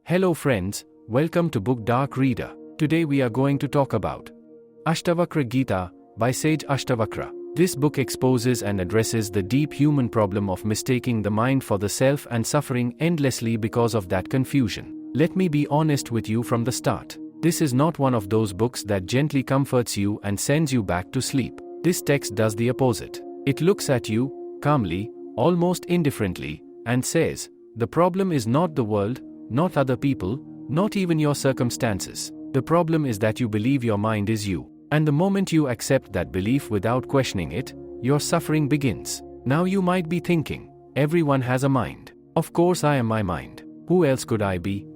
Hello friends, welcome to Book Dark Reader. Today we are going to talk about Ashtavakra Gita by Sage Ashtavakra. This book exposes and addresses the deep human problem of mistaking the mind for the self and suffering endlessly because of that confusion. Let me be honest with you from the start. This is not one of those books that gently comforts you and sends you back to sleep. This text does the opposite. It looks at you, calmly, almost indifferently, and says, the problem is not the world, not other people, not even your circumstances. The problem is that you believe your mind is you. And the moment you accept that belief without questioning it, your suffering begins. Now you might be thinking, everyone has a mind. Of course I am my mind. Who else could I be?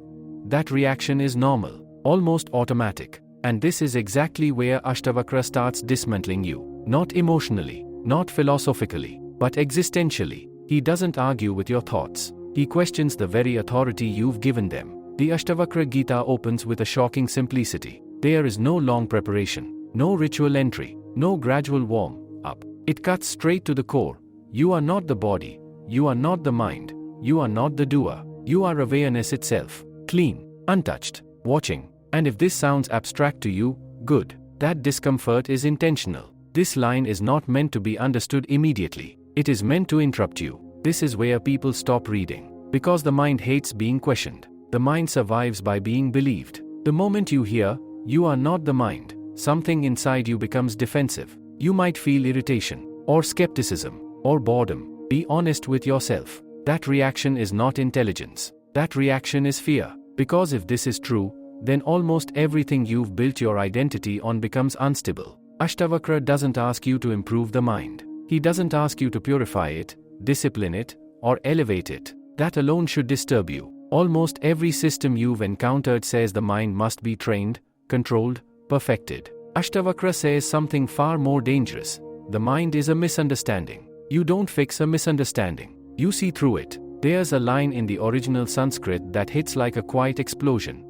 That reaction is normal, almost automatic. And this is exactly where Ashtavakra starts dismantling you. Not emotionally, not philosophically, but existentially. He doesn't argue with your thoughts. He questions the very authority you've given them. The Ashtavakra Gita opens with a shocking simplicity. There is no long preparation, no ritual entry, no gradual warm-up. It cuts straight to the core. You are not the body, you are not the mind, you are not the doer, you are awareness itself, clean, untouched, watching. And if this sounds abstract to you, good. That discomfort is intentional. This line is not meant to be understood immediately. It is meant to interrupt you. This is where people stop reading. Because the mind hates being questioned. The mind survives by being believed. The moment you hear, you are not the mind, something inside you becomes defensive. You might feel irritation, or skepticism, or boredom. Be honest with yourself. That reaction is not intelligence. That reaction is fear. Because if this is true, then almost everything you've built your identity on becomes unstable. Ashtavakra doesn't ask you to improve the mind. He doesn't ask you to purify it, discipline it, or elevate it. That alone should disturb you. Almost every system you've encountered says the mind must be trained, controlled, perfected. Ashtavakra says something far more dangerous. The mind is a misunderstanding. You don't fix a misunderstanding. You see through it. There's a line in the original Sanskrit that hits like a quiet explosion.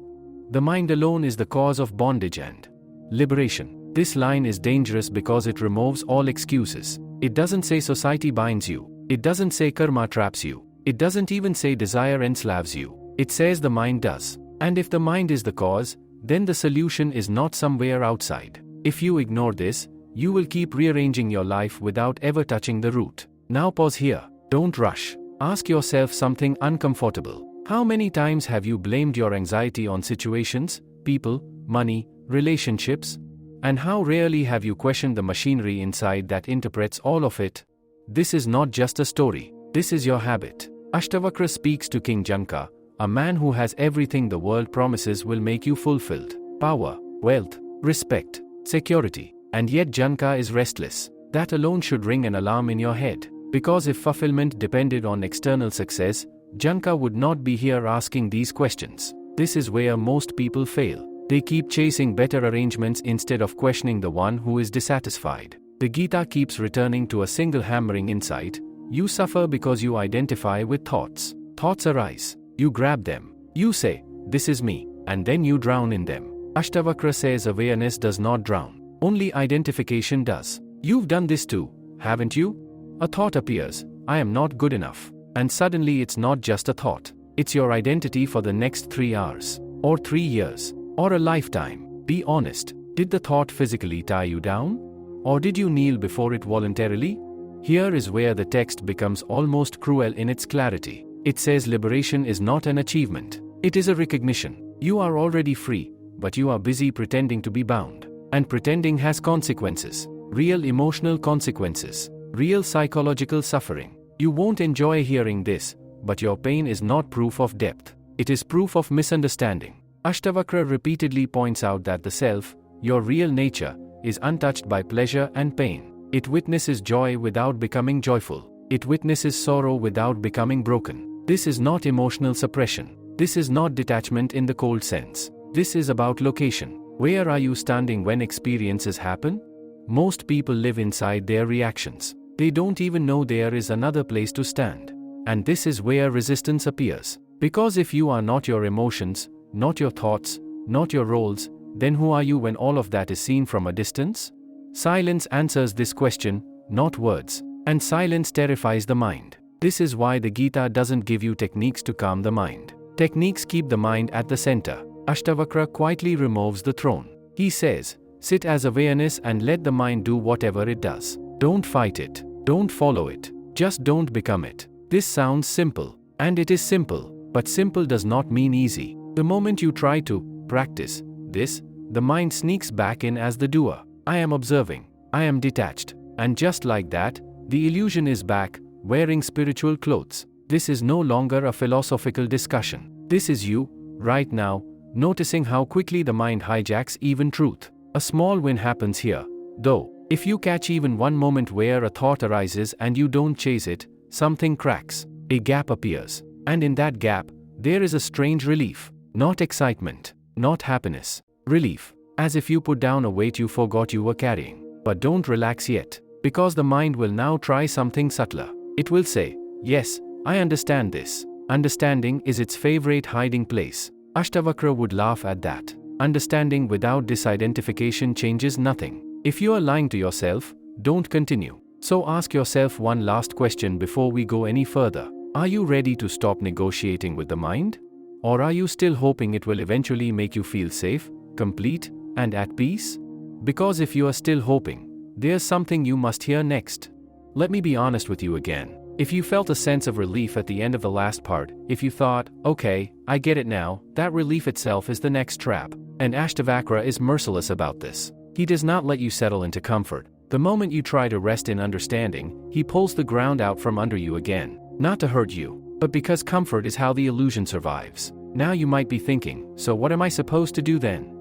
The mind alone is the cause of bondage and liberation. This line is dangerous because it removes all excuses. It doesn't say society binds you. It doesn't say karma traps you. It doesn't even say desire enslaves you. It says the mind does. And if the mind is the cause, then the solution is not somewhere outside. If you ignore this, you will keep rearranging your life without ever touching the root. Now pause here. Don't rush. Ask yourself something uncomfortable. How many times have you blamed your anxiety on situations, people, money, relationships? And how rarely have you questioned the machinery inside that interprets all of it? This is not just a story. This is your habit. Ashtavakra speaks to King Janaka, a man who has everything the world promises will make you fulfilled. Power, wealth, respect, security. And yet Janaka is restless. That alone should ring an alarm in your head. Because if fulfillment depended on external success, Janaka would not be here asking these questions. This is where most people fail. They keep chasing better arrangements instead of questioning the one who is dissatisfied. The Gita keeps returning to a single hammering insight. You suffer because you identify with thoughts. Thoughts arise. You grab them. You say, this is me, and then you drown in them. Ashtavakra says awareness does not drown. Only identification does. You've done this too, haven't you? A thought appears, I am not good enough. And suddenly it's not just a thought. It's your identity for the next 3 hours, or 3 years, or a lifetime. Be honest. Did the thought physically tie you down? Or did you kneel before it voluntarily? Here is where the text becomes almost cruel in its clarity. It says liberation is not an achievement. It is a recognition. You are already free, but you are busy pretending to be bound. And pretending has consequences. Real emotional consequences. Real psychological suffering. You won't enjoy hearing this, but your pain is not proof of depth. It is proof of misunderstanding. Ashtavakra repeatedly points out that the self, your real nature, is untouched by pleasure and pain. It witnesses joy without becoming joyful. It witnesses sorrow without becoming broken. This is not emotional suppression. This is not detachment in the cold sense. This is about location. Where are you standing when experiences happen? Most people live inside their reactions. They don't even know there is another place to stand. And this is where resistance appears. Because if you are not your emotions, not your thoughts, not your roles, then who are you when all of that is seen from a distance? Silence answers this question, not words. And silence terrifies the mind. This is why the Gita doesn't give you techniques to calm the mind. Techniques keep the mind at the center. Ashtavakra quietly removes the throne. He says, sit as awareness and let the mind do whatever it does. Don't fight it. Don't follow it. Just don't become it. This sounds simple. And it is simple. But simple does not mean easy. The moment you try to practice this, the mind sneaks back in as the doer. I am observing. I am detached. And just like that, the illusion is back, wearing spiritual clothes. This is no longer a philosophical discussion. This is you, right now, noticing how quickly the mind hijacks even truth. A small win happens here, though. If you catch even one moment where a thought arises and you don't chase it, something cracks. A gap appears. And in that gap, there is a strange relief. Not excitement. Not happiness. Relief. As if you put down a weight you forgot you were carrying. But don't relax yet. Because the mind will now try something subtler. It will say, yes, I understand this. Understanding is its favorite hiding place. Ashtavakra would laugh at that. Understanding without disidentification changes nothing. If you are lying to yourself, don't continue. So ask yourself one last question before we go any further. Are you ready to stop negotiating with the mind? Or are you still hoping it will eventually make you feel safe, complete, and at peace? Because if you are still hoping, there's something you must hear next. Let me be honest with you again. If you felt a sense of relief at the end of the last part, if you thought, okay, I get it now, that relief itself is the next trap. And Ashtavakra is merciless about this. He does not let you settle into comfort. The moment you try to rest in understanding, he pulls the ground out from under you again. Not to hurt you, but because comfort is how the illusion survives. Now you might be thinking, so what am I supposed to do then?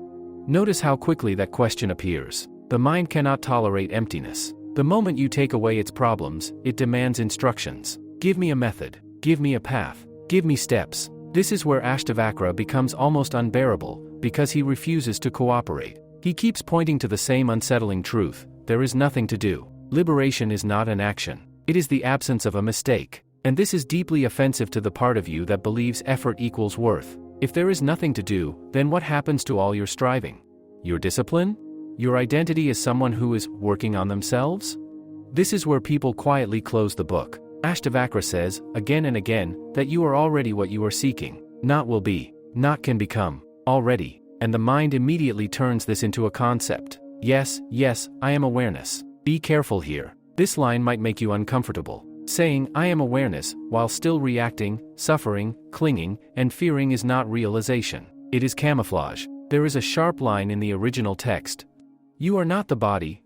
Notice how quickly that question appears. The mind cannot tolerate emptiness. The moment you take away its problems, it demands instructions. Give me a method. Give me a path. Give me steps. This is where Ashtavakra becomes almost unbearable, because he refuses to cooperate. He keeps pointing to the same unsettling truth. There is nothing to do. Liberation is not an action. It is the absence of a mistake. And this is deeply offensive to the part of you that believes effort equals worth. If there is nothing to do, then what happens to all your striving? Your discipline? Your identity as someone who is working on themselves? This is where people quietly close the book. Ashtavakra says, again and again, that you are already what you are seeking. Not will be. Not can become. Already. And the mind immediately turns this into a concept. Yes, I am awareness. Be careful here. This line might make you uncomfortable. Saying, I am awareness, while still reacting, suffering, clinging, and fearing is not realization. It is camouflage. There is a sharp line in the original text. You are not the body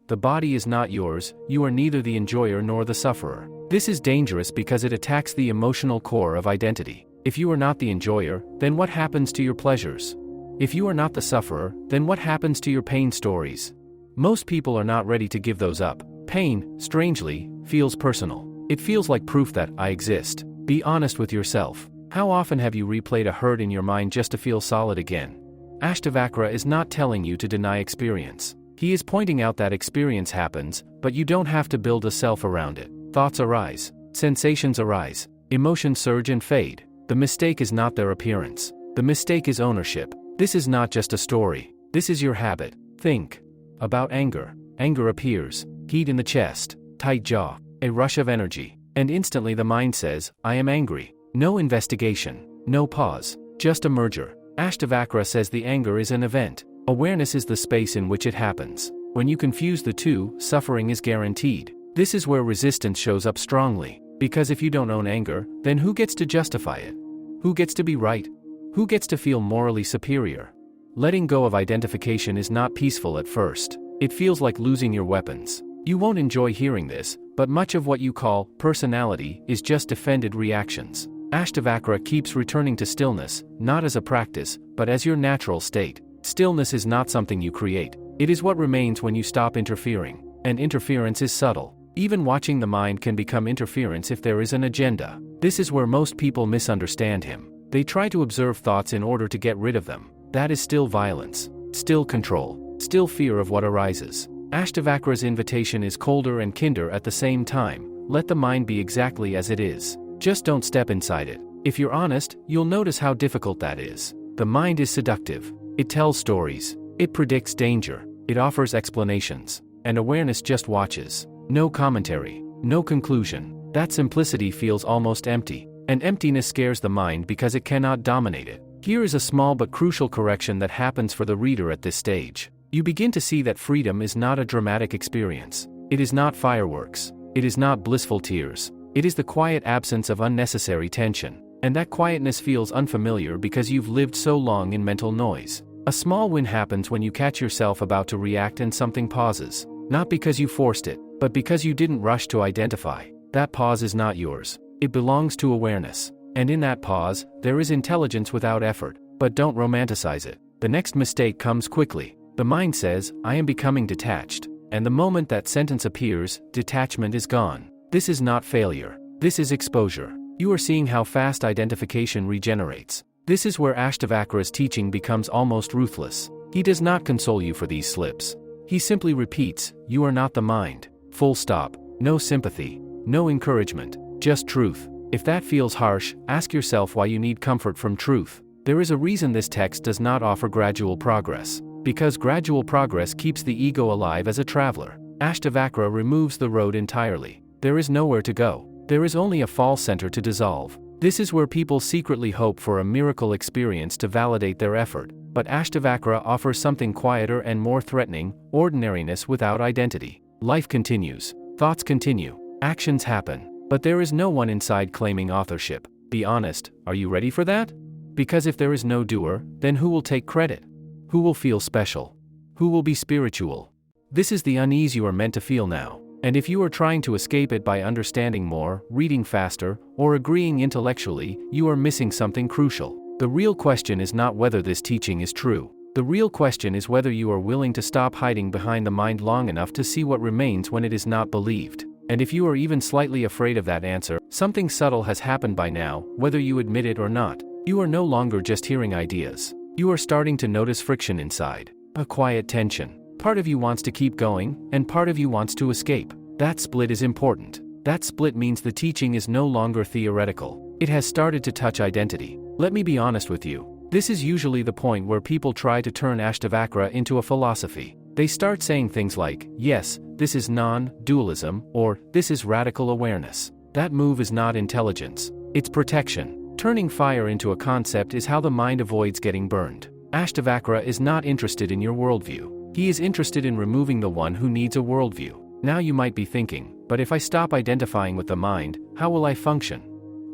is not yours, you are neither the enjoyer nor the sufferer. This is dangerous because it attacks the emotional core of identity. If you are not the enjoyer, then what happens to your pleasures? If you are not the sufferer, then what happens to your pain stories? Most people are not ready to give those up. Pain, strangely, feels personal. It feels like proof that I exist. Be honest with yourself. How often have you replayed a hurt in your mind just to feel solid again? Ashtavakra is not telling you to deny experience. He is pointing out that experience happens, but you don't have to build a self around it. Thoughts arise. Sensations arise. Emotions surge and fade. The mistake is not their appearance. The mistake is ownership. This is not just a story. This is your habit. Think about anger. Anger appears. Heat in the chest. Tight jaw. A rush of energy. And instantly the mind says, I am angry. No investigation. No pause. Just a merger. Ashtavakra says the anger is an event. Awareness is the space in which it happens. When you confuse the two, suffering is guaranteed. This is where resistance shows up strongly. Because if you don't own anger, then who gets to justify it? Who gets to be right? Who gets to feel morally superior? Letting go of identification is not peaceful at first. It feels like losing your weapons. You won't enjoy hearing this, but much of what you call personality is just defended reactions. Ashtavakra keeps returning to stillness, not as a practice, but as your natural state. Stillness is not something you create. It is what remains when you stop interfering. And interference is subtle. Even watching the mind can become interference if there is an agenda. This is where most people misunderstand him. They try to observe thoughts in order to get rid of them. That is still violence. Still control. Still fear of what arises. Ashtavakra's invitation is colder and kinder at the same time. Let the mind be exactly as it is. Just don't step inside it. If you're honest, you'll notice how difficult that is. The mind is seductive. It tells stories. It predicts danger. It offers explanations. And awareness just watches. No commentary. No conclusion. That simplicity feels almost empty. And emptiness scares the mind because it cannot dominate it. Here is a small but crucial correction that happens for the reader at this stage. You begin to see that freedom is not a dramatic experience. It is not fireworks. It is not blissful tears. It is the quiet absence of unnecessary tension. And that quietness feels unfamiliar because you've lived so long in mental noise. A small win happens when you catch yourself about to react and something pauses. Not because you forced it, but because you didn't rush to identify. That pause is not yours. It belongs to awareness. And in that pause, there is intelligence without effort. But don't romanticize it. The next mistake comes quickly. The mind says, I am becoming detached. And the moment that sentence appears, detachment is gone. This is not failure. This is exposure. You are seeing how fast identification regenerates. This is where Ashtavakra's teaching becomes almost ruthless. He does not console you for these slips. He simply repeats, you are not the mind. Full stop. No sympathy. No encouragement. Just truth. If that feels harsh, ask yourself why you need comfort from truth. There is a reason this text does not offer gradual progress. Because gradual progress keeps the ego alive as a traveler. Ashtavakra removes the road entirely. There is nowhere to go. There is only a false center to dissolve. This is where people secretly hope for a miracle experience to validate their effort. But Ashtavakra offers something quieter and more threatening, ordinariness without identity. Life continues. Thoughts continue. Actions happen. But there is no one inside claiming authorship. Be honest, are you ready for that? Because if there is no doer, then who will take credit? Who will feel special? Who will be spiritual? This is the unease you are meant to feel now. And if you are trying to escape it by understanding more, reading faster, or agreeing intellectually, you are missing something crucial. The real question is not whether this teaching is true. The real question is whether you are willing to stop hiding behind the mind long enough to see what remains when it is not believed. And if you are even slightly afraid of that answer, something subtle has happened by now, whether you admit it or not. You are no longer just hearing ideas. You are starting to notice friction inside. A quiet tension. Part of you wants to keep going, and part of you wants to escape. That split is important. That split means the teaching is no longer theoretical. It has started to touch identity. Let me be honest with you. This is usually the point where people try to turn Ashtavakra into a philosophy. They start saying things like, yes, this is non-dualism, or this is radical awareness. That move is not intelligence. It's protection. Turning fire into a concept is how the mind avoids getting burned. Ashtavakra is not interested in your worldview. He is interested in removing the one who needs a worldview. Now you might be thinking, but if I stop identifying with the mind, how will I function?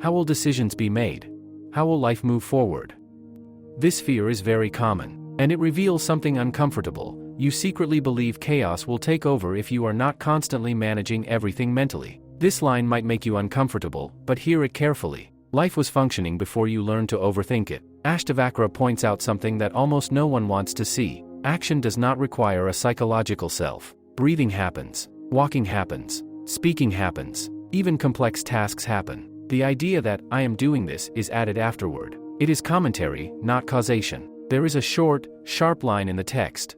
How will decisions be made? How will life move forward? This fear is very common, and it reveals something uncomfortable. You secretly believe chaos will take over if you are not constantly managing everything mentally. This line might make you uncomfortable, but hear it carefully. Life was functioning before you learned to overthink it. Ashtavakra points out something that almost no one wants to see. Action does not require a psychological self. Breathing happens. Walking happens. Speaking happens. Even complex tasks happen. The idea that, I am doing this, is added afterward. It is commentary, not causation. There is a short, sharp line in the text.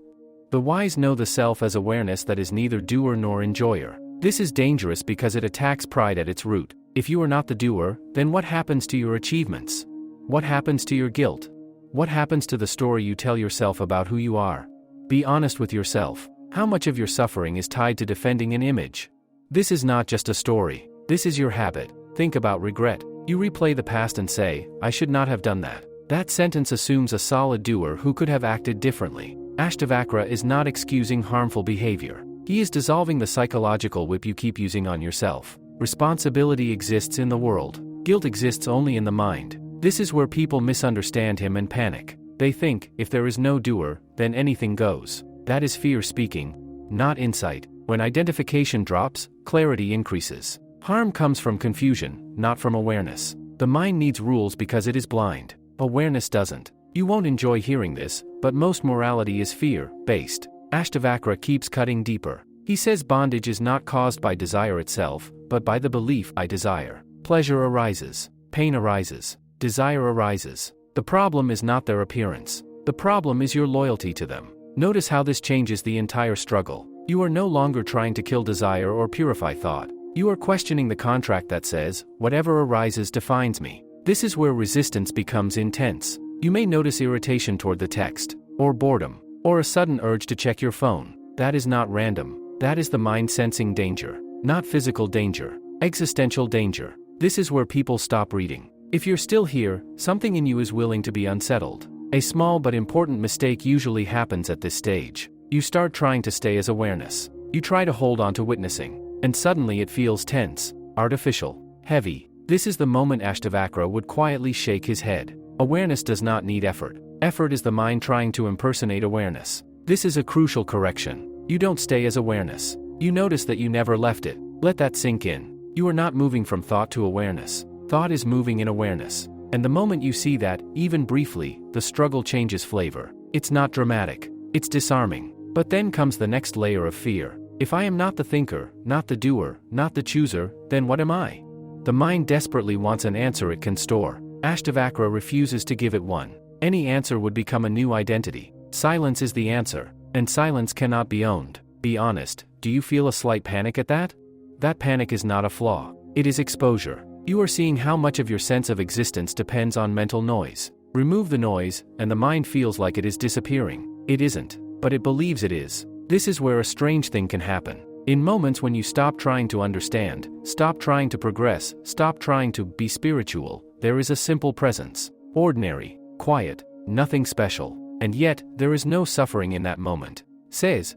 The wise know the self as awareness that is neither doer nor enjoyer. This is dangerous because it attacks pride at its root. If you are not the doer, then what happens to your achievements? What happens to your guilt? What happens to the story you tell yourself about who you are? Be honest with yourself. How much of your suffering is tied to defending an image? This is not just a story. This is your habit. Think about regret. You replay the past and say, I should not have done that. That sentence assumes a solid doer who could have acted differently. Ashtavakra is not excusing harmful behavior. He is dissolving the psychological whip you keep using on yourself. Responsibility exists in the world. Guilt exists only in the mind. This is where people misunderstand him and panic. They think, if there is no doer, then anything goes. That is fear speaking, not insight. When identification drops, clarity increases. Harm comes from confusion, not from awareness. The mind needs rules because it is blind. Awareness doesn't. You won't enjoy hearing this, but most morality is fear-based. Ashtavakra keeps cutting deeper. He says bondage is not caused by desire itself, but by the belief I desire. Pleasure arises. Pain arises. Desire arises. The problem is not their appearance. The problem is your loyalty to them. Notice how this changes the entire struggle. You are no longer trying to kill desire or purify thought. You are questioning the contract that says, whatever arises defines me. This is where resistance becomes intense. You may notice irritation toward the text, or boredom, or a sudden urge to check your phone. That is not random. That is the mind sensing danger. Not physical danger. Existential danger. This is where people stop reading. If you're still here, something in you is willing to be unsettled. A small but important mistake usually happens at this stage. You start trying to stay as awareness. You try to hold on to witnessing. And suddenly it feels tense, artificial, heavy. This is the moment Ashtavakra would quietly shake his head. Awareness does not need effort. Effort is the mind trying to impersonate awareness. This is a crucial correction. You don't stay as awareness. You notice that you never left it. Let that sink in. You are not moving from thought to awareness. Thought is moving in awareness. And the moment you see that, even briefly, the struggle changes flavor. It's not dramatic. It's disarming. But then comes the next layer of fear. If I am not the thinker, not the doer, not the chooser, then what am I? The mind desperately wants an answer it can store. Ashtavakra refuses to give it one. Any answer would become a new identity. Silence is the answer, and silence cannot be owned. Be honest, do you feel a slight panic at that? That panic is not a flaw. It is exposure. You are seeing how much of your sense of existence depends on mental noise. Remove the noise, and the mind feels like it is disappearing. It isn't, but it believes it is. This is where a strange thing can happen. In moments when you stop trying to understand, stop trying to progress, stop trying to be spiritual, there is a simple presence. Ordinary, quiet, nothing special. And yet, there is no suffering in that moment. Says,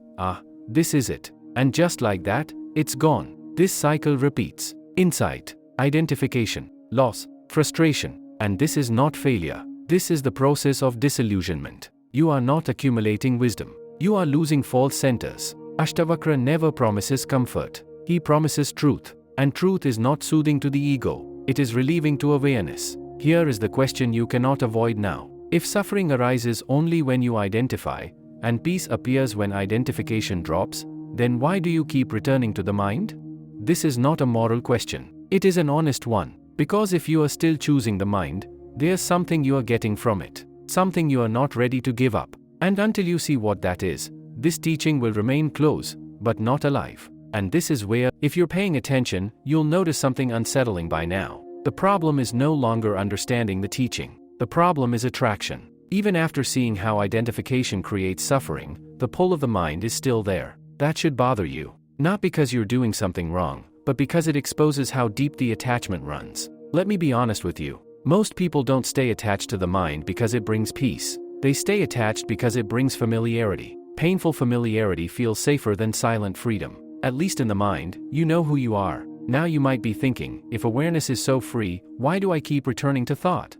this is it. And just like that, it's gone. This cycle repeats. Insight, identification, loss, frustration. And this is not failure. This is the process of disillusionment. You are not accumulating wisdom. You are losing false centers. Ashtavakra never promises comfort. He promises truth. And truth is not soothing to the ego. It is relieving to awareness. Here is the question you cannot avoid now. If suffering arises only when you identify, and peace appears when identification drops, then why do you keep returning to the mind? This is not a moral question. It is an honest one. Because if you are still choosing the mind, there's something you are getting from it. Something you are not ready to give up. And until you see what that is, this teaching will remain close, but not alive. And this is where, if you're paying attention, you'll notice something unsettling by now. The problem is no longer understanding the teaching. The problem is attraction. Even after seeing how identification creates suffering, the pull of the mind is still there. That should bother you. Not because you're doing something wrong, but because it exposes how deep the attachment runs. Let me be honest with you. Most people don't stay attached to the mind because it brings peace. They stay attached because it brings familiarity. Painful familiarity feels safer than silent freedom. At least in the mind, you know who you are. Now you might be thinking, if awareness is so free, why do I keep returning to thought?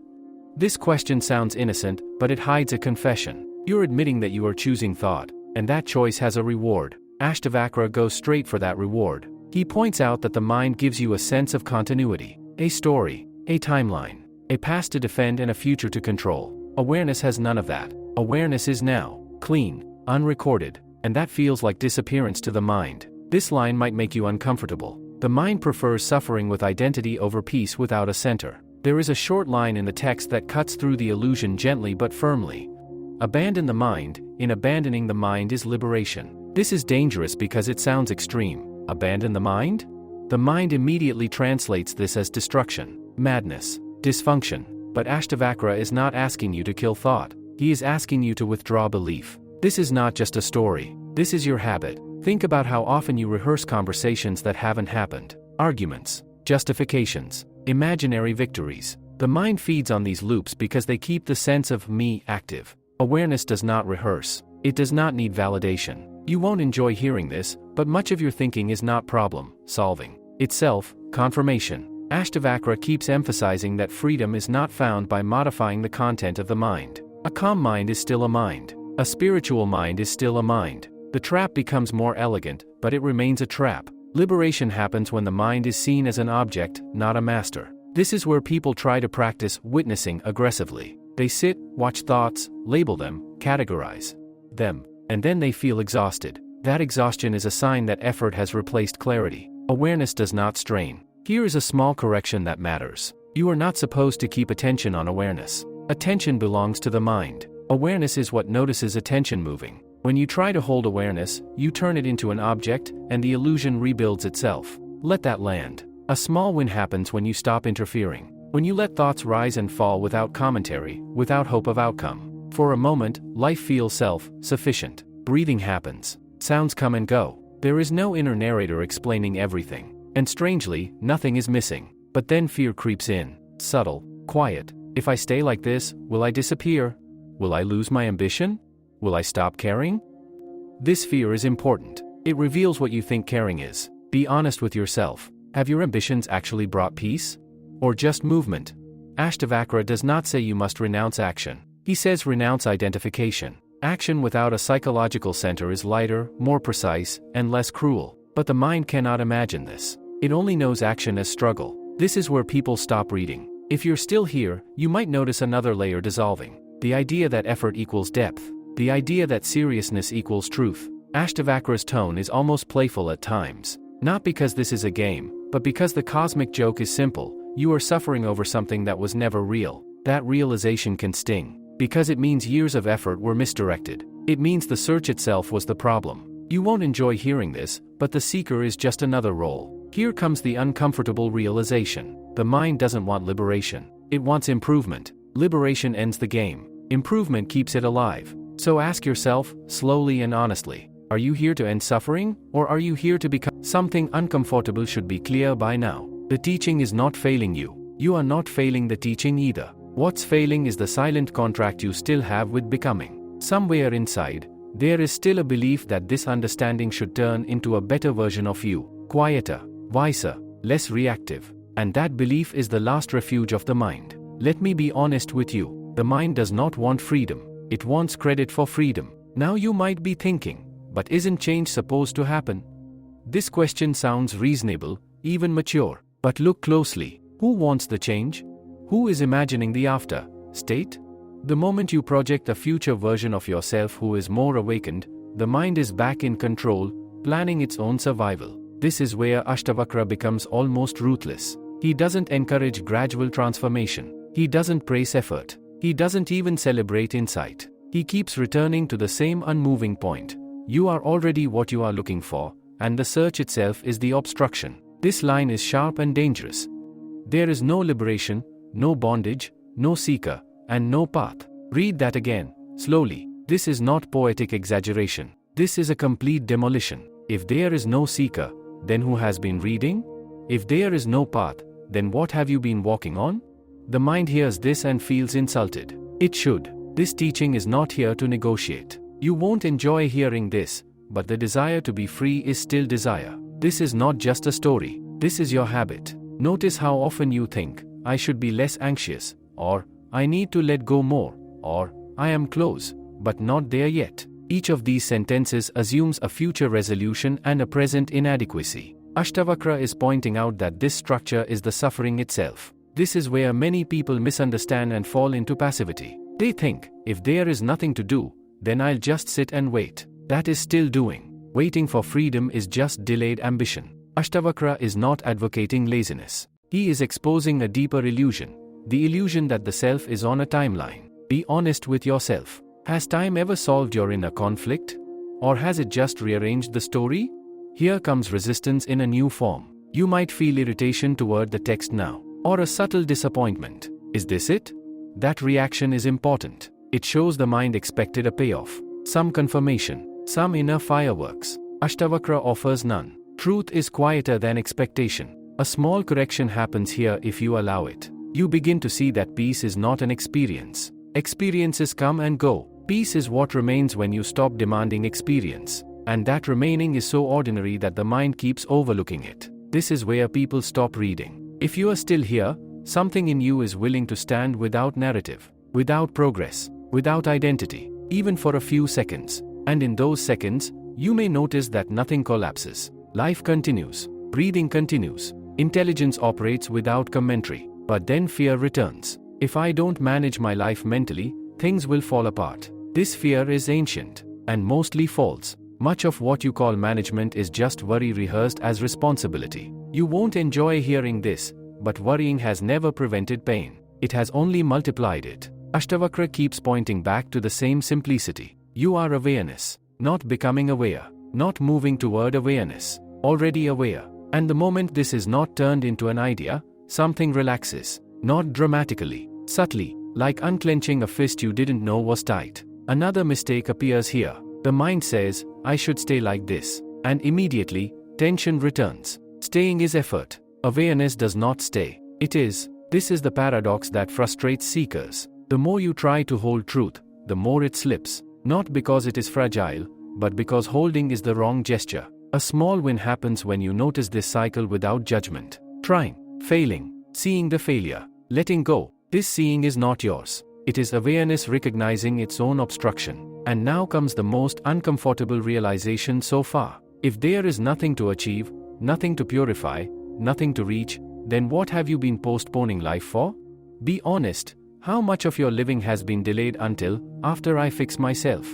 This question sounds innocent, but it hides a confession. You're admitting that you are choosing thought, and that choice has a reward. Ashtavakra goes straight for that reward. He points out that the mind gives you a sense of continuity, a story, a timeline, a past to defend and a future to control. Awareness has none of that. Awareness is now, clean, unrecorded, and that feels like disappearance to the mind. This line might make you uncomfortable. The mind prefers suffering with identity over peace without a center. There is a short line in the text that cuts through the illusion gently but firmly. Abandon the mind. In abandoning the mind is liberation. This is dangerous because it sounds extreme. Abandon the mind? The mind immediately translates this as destruction, madness, dysfunction. But Ashtavakra is not asking you to kill thought. He is asking you to withdraw belief. This is not just a story. This is your habit. Think about how often you rehearse conversations that haven't happened. Arguments, justifications, imaginary victories. The mind feeds on these loops because they keep the sense of me active. Awareness does not rehearse. It does not need validation. You won't enjoy hearing this, but much of your thinking is not problem-solving. Itself, confirmation. Ashtavakra keeps emphasizing that freedom is not found by modifying the content of the mind. A calm mind is still a mind. A spiritual mind is still a mind. The trap becomes more elegant, but it remains a trap. Liberation happens when the mind is seen as an object, not a master. This is where people try to practice witnessing aggressively. They sit, watch thoughts, label them, categorize them, and then they feel exhausted. That exhaustion is a sign that effort has replaced clarity. Awareness does not strain. Here is a small correction that matters. You are not supposed to keep attention on awareness. Attention belongs to the mind. Awareness is what notices attention moving. When you try to hold awareness, you turn it into an object, and the illusion rebuilds itself. Let that land. A small win happens when you stop interfering. When you let thoughts rise and fall without commentary, without hope of outcome. For a moment, life feels self-sufficient. Breathing happens. Sounds come and go. There is no inner narrator explaining everything. And strangely, nothing is missing. But then fear creeps in, subtle, quiet. If I stay like this, will I disappear? Will I lose my ambition? Will I stop caring? This fear is important. It reveals what you think caring is. Be honest with yourself. Have your ambitions actually brought peace? Or just movement? Ashtavakra does not say you must renounce action. He says renounce identification. Action without a psychological center is lighter, more precise, and less cruel. But the mind cannot imagine this. It only knows action as struggle. This is where people stop reading. If you're still here, you might notice another layer dissolving. The idea that effort equals depth. The idea that seriousness equals truth. Ashtavakra's tone is almost playful at times. Not because this is a game, but because the cosmic joke is simple. You are suffering over something that was never real. That realization can sting. Because it means years of effort were misdirected. It means the search itself was the problem. You won't enjoy hearing this, but the seeker is just another role. Here comes the uncomfortable realization. The mind doesn't want liberation. It wants improvement. Liberation ends the game. Improvement keeps it alive. So ask yourself, slowly and honestly, are you here to end suffering, or are you here to become something uncomfortable? Should be clear by now. The teaching is not failing you. You are not failing the teaching either. What's failing is the silent contract you still have with becoming. Somewhere inside, there is still a belief that this understanding should turn into a better version of you, quieter, wiser, less reactive. And that belief is the last refuge of the mind. Let me be honest with you. The mind does not want freedom. It wants credit for freedom. Now you might be thinking, but isn't change supposed to happen? This question sounds reasonable, even mature. But look closely. Who wants the change? Who is imagining the after state? The moment you project a future version of yourself who is more awakened, the mind is back in control, planning its own survival. This is where Ashtavakra becomes almost ruthless. He doesn't encourage gradual transformation. He doesn't praise effort. He doesn't even celebrate insight. He keeps returning to the same unmoving point. You are already what you are looking for, and the search itself is the obstruction. This line is sharp and dangerous. There is no liberation, no bondage, no seeker, and no path. Read that again, slowly. This is not poetic exaggeration. This is a complete demolition. If there is no seeker, then who has been reading? If there is no path, then what have you been walking on? The mind hears this and feels insulted. It should. This teaching is not here to negotiate. You won't enjoy hearing this, but the desire to be free is still desire. This is not just a story. This is your habit. Notice how often you think, I should be less anxious, or I need to let go more, or I am close, but not there yet. Each of these sentences assumes a future resolution and a present inadequacy. Ashtavakra is pointing out that this structure is the suffering itself. This is where many people misunderstand and fall into passivity. They think, if there is nothing to do, then I'll just sit and wait. That is still doing. Waiting for freedom is just delayed ambition. Ashtavakra is not advocating laziness. He is exposing a deeper illusion. The illusion that the self is on a timeline. Be honest with yourself. Has time ever solved your inner conflict? Or has it just rearranged the story? Here comes resistance in a new form. You might feel irritation toward the text now, or a subtle disappointment. Is this it? That reaction is important. It shows the mind expected a payoff, some confirmation, some inner fireworks. Ashtavakra offers none. Truth is quieter than expectation. A small correction happens here if you allow it. You begin to see that peace is not an experience. Experiences come and go. Peace is what remains when you stop demanding experience. And that remaining is so ordinary that the mind keeps overlooking it. This is where people stop reading. If you are still here, something in you is willing to stand without narrative, without progress, without identity, even for a few seconds. And in those seconds, you may notice that nothing collapses. Life continues. Breathing continues. Intelligence operates without commentary. But then fear returns. If I don't manage my life mentally, things will fall apart. This fear is ancient and mostly false. Much of what you call management is just worry rehearsed as responsibility. You won't enjoy hearing this, but worrying has never prevented pain. It has only multiplied it. Ashtavakra keeps pointing back to the same simplicity. You are awareness, not becoming aware, not moving toward awareness, already aware. And the moment this is not turned into an idea, something relaxes, not dramatically, subtly, like unclenching a fist you didn't know was tight. Another mistake appears here. The mind says, I should stay like this. And immediately, tension returns. Staying is effort. Awareness does not stay. This is the paradox that frustrates seekers. The more you try to hold truth, the more it slips. Not because it is fragile, but because holding is the wrong gesture. A small win happens when you notice this cycle without judgment. Trying, failing, seeing the failure, letting go. This seeing is not yours. It is awareness recognizing its own obstruction. And now comes the most uncomfortable realization so far. If there is nothing to achieve, nothing to purify, nothing to reach, then what have you been postponing life for? Be honest, how much of your living has been delayed until, after I fix myself?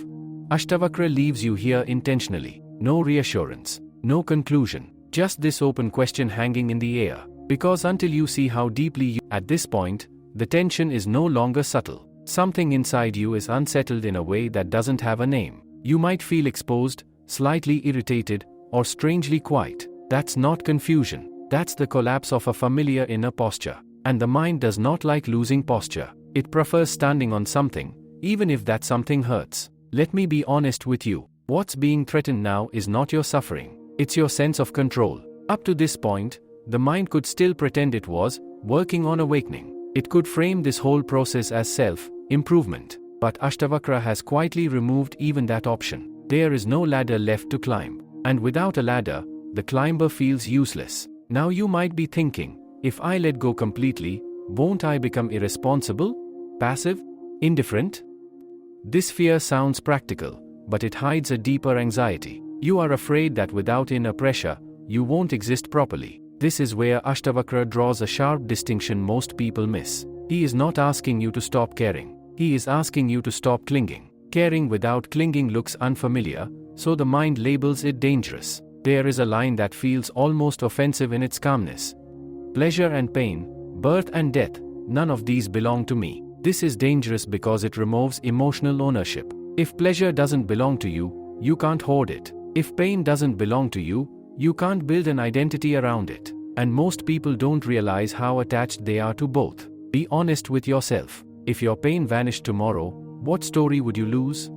Ashtavakra leaves you here intentionally. No reassurance, no conclusion, just this open question hanging in the air. Because until you see how deeply you, at this point, the tension is no longer subtle. Something inside you is unsettled in a way that doesn't have a name. You might feel exposed, slightly irritated, or strangely quiet. That's not confusion. That's the collapse of a familiar inner posture. And the mind does not like losing posture. It prefers standing on something, even if that something hurts. Let me be honest with you. What's being threatened now is not your suffering. It's your sense of control. Up to this point, the mind could still pretend it was working on awakening. It could frame this whole process as self-improvement. But Ashtavakra has quietly removed even that option. There is no ladder left to climb. And without a ladder, the climber feels useless. Now you might be thinking, if I let go completely, won't I become irresponsible, passive, indifferent? This fear sounds practical, but it hides a deeper anxiety. You are afraid that without inner pressure, you won't exist properly. This is where Ashtavakra draws a sharp distinction most people miss. He is not asking you to stop caring. He is asking you to stop clinging. Caring without clinging looks unfamiliar, so the mind labels it dangerous. There is a line that feels almost offensive in its calmness. Pleasure and pain, birth and death, none of these belong to me. This is dangerous because it removes emotional ownership. If pleasure doesn't belong to you, you can't hoard it. If pain doesn't belong to you, you can't build an identity around it. And most people don't realize how attached they are to both. Be honest with yourself. If your pain vanished tomorrow, what story would you lose?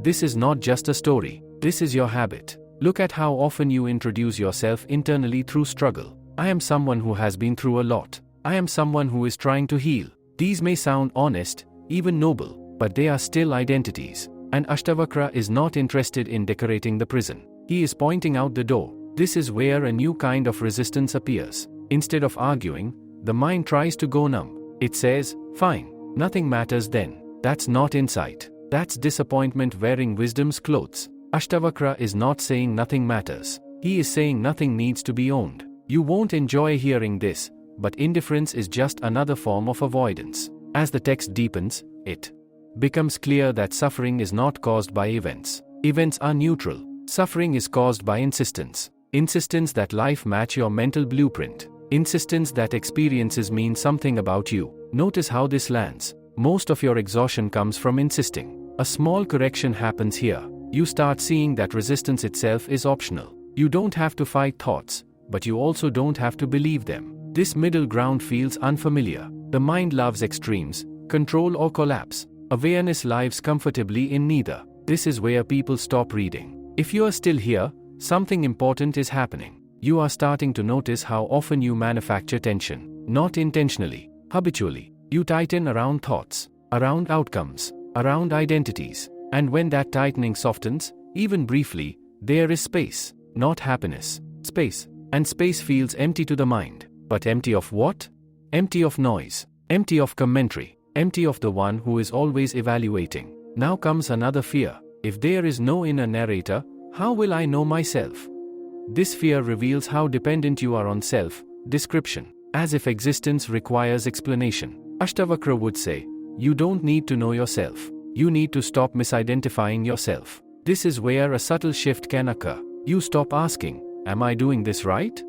This is not just a story. This is your habit. Look at how often you introduce yourself internally through struggle. I am someone who has been through a lot. I am someone who is trying to heal. These may sound honest, even noble, but they are still identities. And Ashtavakra is not interested in decorating the prison. He is pointing out the door. This is where a new kind of resistance appears. Instead of arguing, the mind tries to go numb. It says, fine, nothing matters then. That's not insight. That's disappointment wearing wisdom's clothes. Ashtavakra is not saying nothing matters. He is saying nothing needs to be owned. You won't enjoy hearing this, but indifference is just another form of avoidance. As the text deepens, it becomes clear that suffering is not caused by events. Events are neutral. Suffering is caused by insistence. Insistence that life match your mental blueprint. Insistence that experiences mean something about you. Notice how this lands. Most of your exhaustion comes from insisting. A small correction happens here. You start seeing that resistance itself is optional. You don't have to fight thoughts, but you also don't have to believe them. This middle ground feels unfamiliar. The mind loves extremes, control or collapse. Awareness lives comfortably in neither. This is where people stop reading. If you are still here, something important is happening. You are starting to notice how often you manufacture tension. Not intentionally, habitually. You tighten around thoughts, around outcomes, around identities. And when that tightening softens, even briefly, there is space, not happiness. Space. And space feels empty to the mind. But empty of what? Empty of noise. Empty of commentary. Empty of the one who is always evaluating. Now comes another fear. If there is no inner narrator, how will I know myself? This fear reveals how dependent you are on self-description. As if existence requires explanation. Ashtavakra would say, you don't need to know yourself. You need to stop misidentifying yourself. This is where a subtle shift can occur. You stop asking, am I doing this right?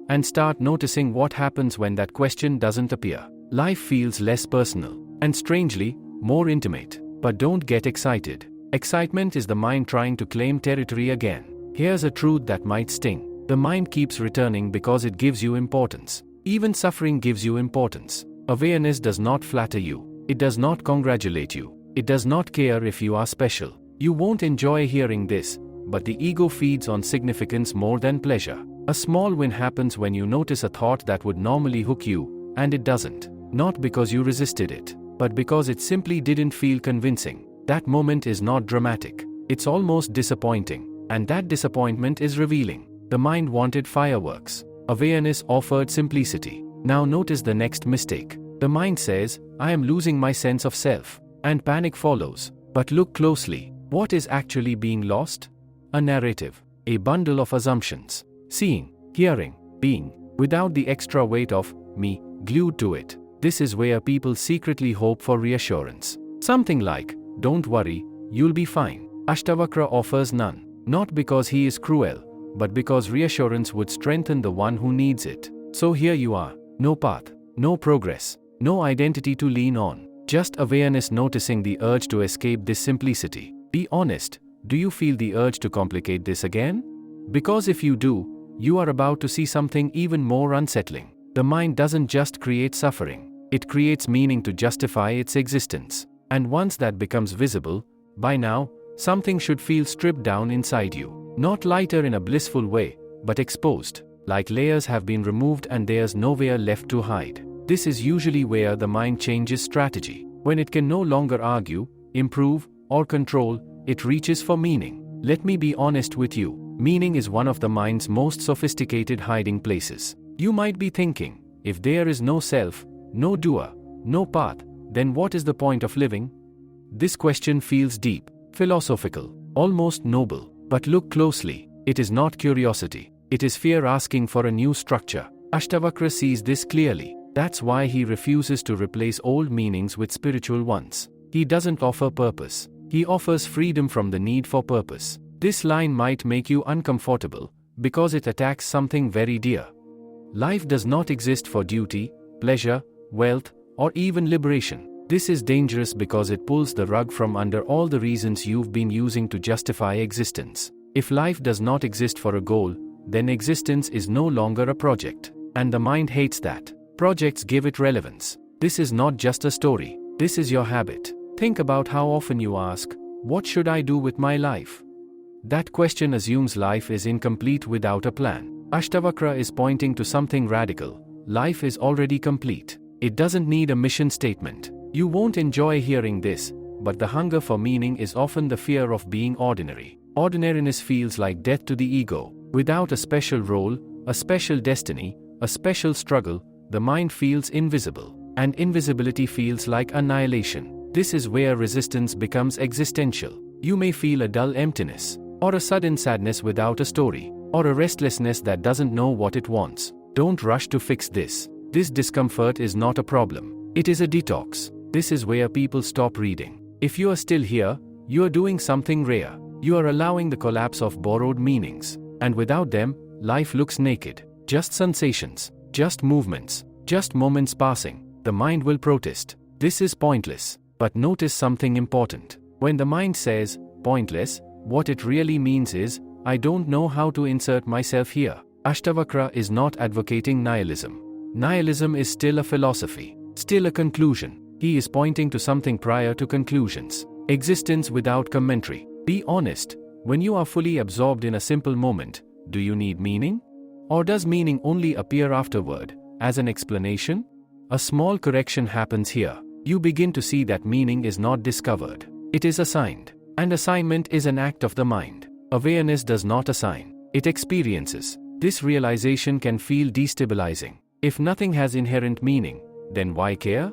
And start noticing what happens when that question doesn't appear. Life feels less personal, and strangely, more intimate. But don't get excited. Excitement is the mind trying to claim territory again. Here's a truth that might sting. The mind keeps returning because it gives you importance. Even suffering gives you importance. Awareness does not flatter you. It does not congratulate you. It does not care if you are special. You won't enjoy hearing this, but the ego feeds on significance more than pleasure. A small win happens when you notice a thought that would normally hook you, and it doesn't. Not because you resisted it, but because it simply didn't feel convincing. That moment is not dramatic. It's almost disappointing. And that disappointment is revealing. The mind wanted fireworks. Awareness offered simplicity. Now notice the next mistake. The mind says, I am losing my sense of self. And panic follows. But look closely. What is actually being lost? A narrative. A bundle of assumptions. Seeing, hearing, being, without the extra weight of me glued to it. This is where people secretly hope for reassurance. Something like, don't worry, you'll be fine. Ashtavakra offers none. Not because he is cruel, but because reassurance would strengthen the one who needs it. So here you are. No path, no progress, no identity to lean on. Just awareness noticing the urge to escape this simplicity. Be honest, do you feel the urge to complicate this again? Because if you do, you are about to see something even more unsettling. The mind doesn't just create suffering, it creates meaning to justify its existence. And once that becomes visible, by now, something should feel stripped down inside you. Not lighter in a blissful way, but exposed, like layers have been removed and there's nowhere left to hide. This is usually where the mind changes strategy. When it can no longer argue, improve, or control, it reaches for meaning. Let me be honest with you. Meaning is one of the mind's most sophisticated hiding places. You might be thinking, if there is no self, no doer, no path, then what is the point of living? This question feels deep, philosophical, almost noble. But look closely. It is not curiosity. It is fear asking for a new structure. Ashtavakra sees this clearly. That's why he refuses to replace old meanings with spiritual ones. He doesn't offer purpose. He offers freedom from the need for purpose. This line might make you uncomfortable, because it attacks something very dear. Life does not exist for duty, pleasure, wealth, or even liberation. This is dangerous because it pulls the rug from under all the reasons you've been using to justify existence. If life does not exist for a goal, then existence is no longer a project. And the mind hates that. Projects give it relevance. This is not just a story. This is your habit. Think about how often you ask, what should I do with my life? That question assumes life is incomplete without a plan. Ashtavakra is pointing to something radical. Life is already complete. It doesn't need a mission statement. You won't enjoy hearing this, but the hunger for meaning is often the fear of being ordinary. Ordinariness feels like death to the ego. Without a special role, a special destiny, a special struggle, the mind feels invisible. And invisibility feels like annihilation. This is where resistance becomes existential. You may feel a dull emptiness, or a sudden sadness without a story, or a restlessness that doesn't know what it wants. Don't rush to fix this. This discomfort is not a problem. It is a detox. This is where people stop reading. If you are still here, you are doing something rare. You are allowing the collapse of borrowed meanings. And without them, life looks naked. Just sensations, just movements, just moments passing. The mind will protest. This is pointless. But notice something important. When the mind says, pointless, what it really means is, I don't know how to insert myself here. Ashtavakra is not advocating nihilism. Nihilism is still a philosophy, still a conclusion. He is pointing to something prior to conclusions. Existence without commentary. Be honest. When you are fully absorbed in a simple moment, do you need meaning? Or does meaning only appear afterward, as an explanation? A small correction happens here. You begin to see that meaning is not discovered. It is assigned. And assignment is an act of the mind. Awareness does not assign. It experiences. This realization can feel destabilizing. If nothing has inherent meaning, then why care?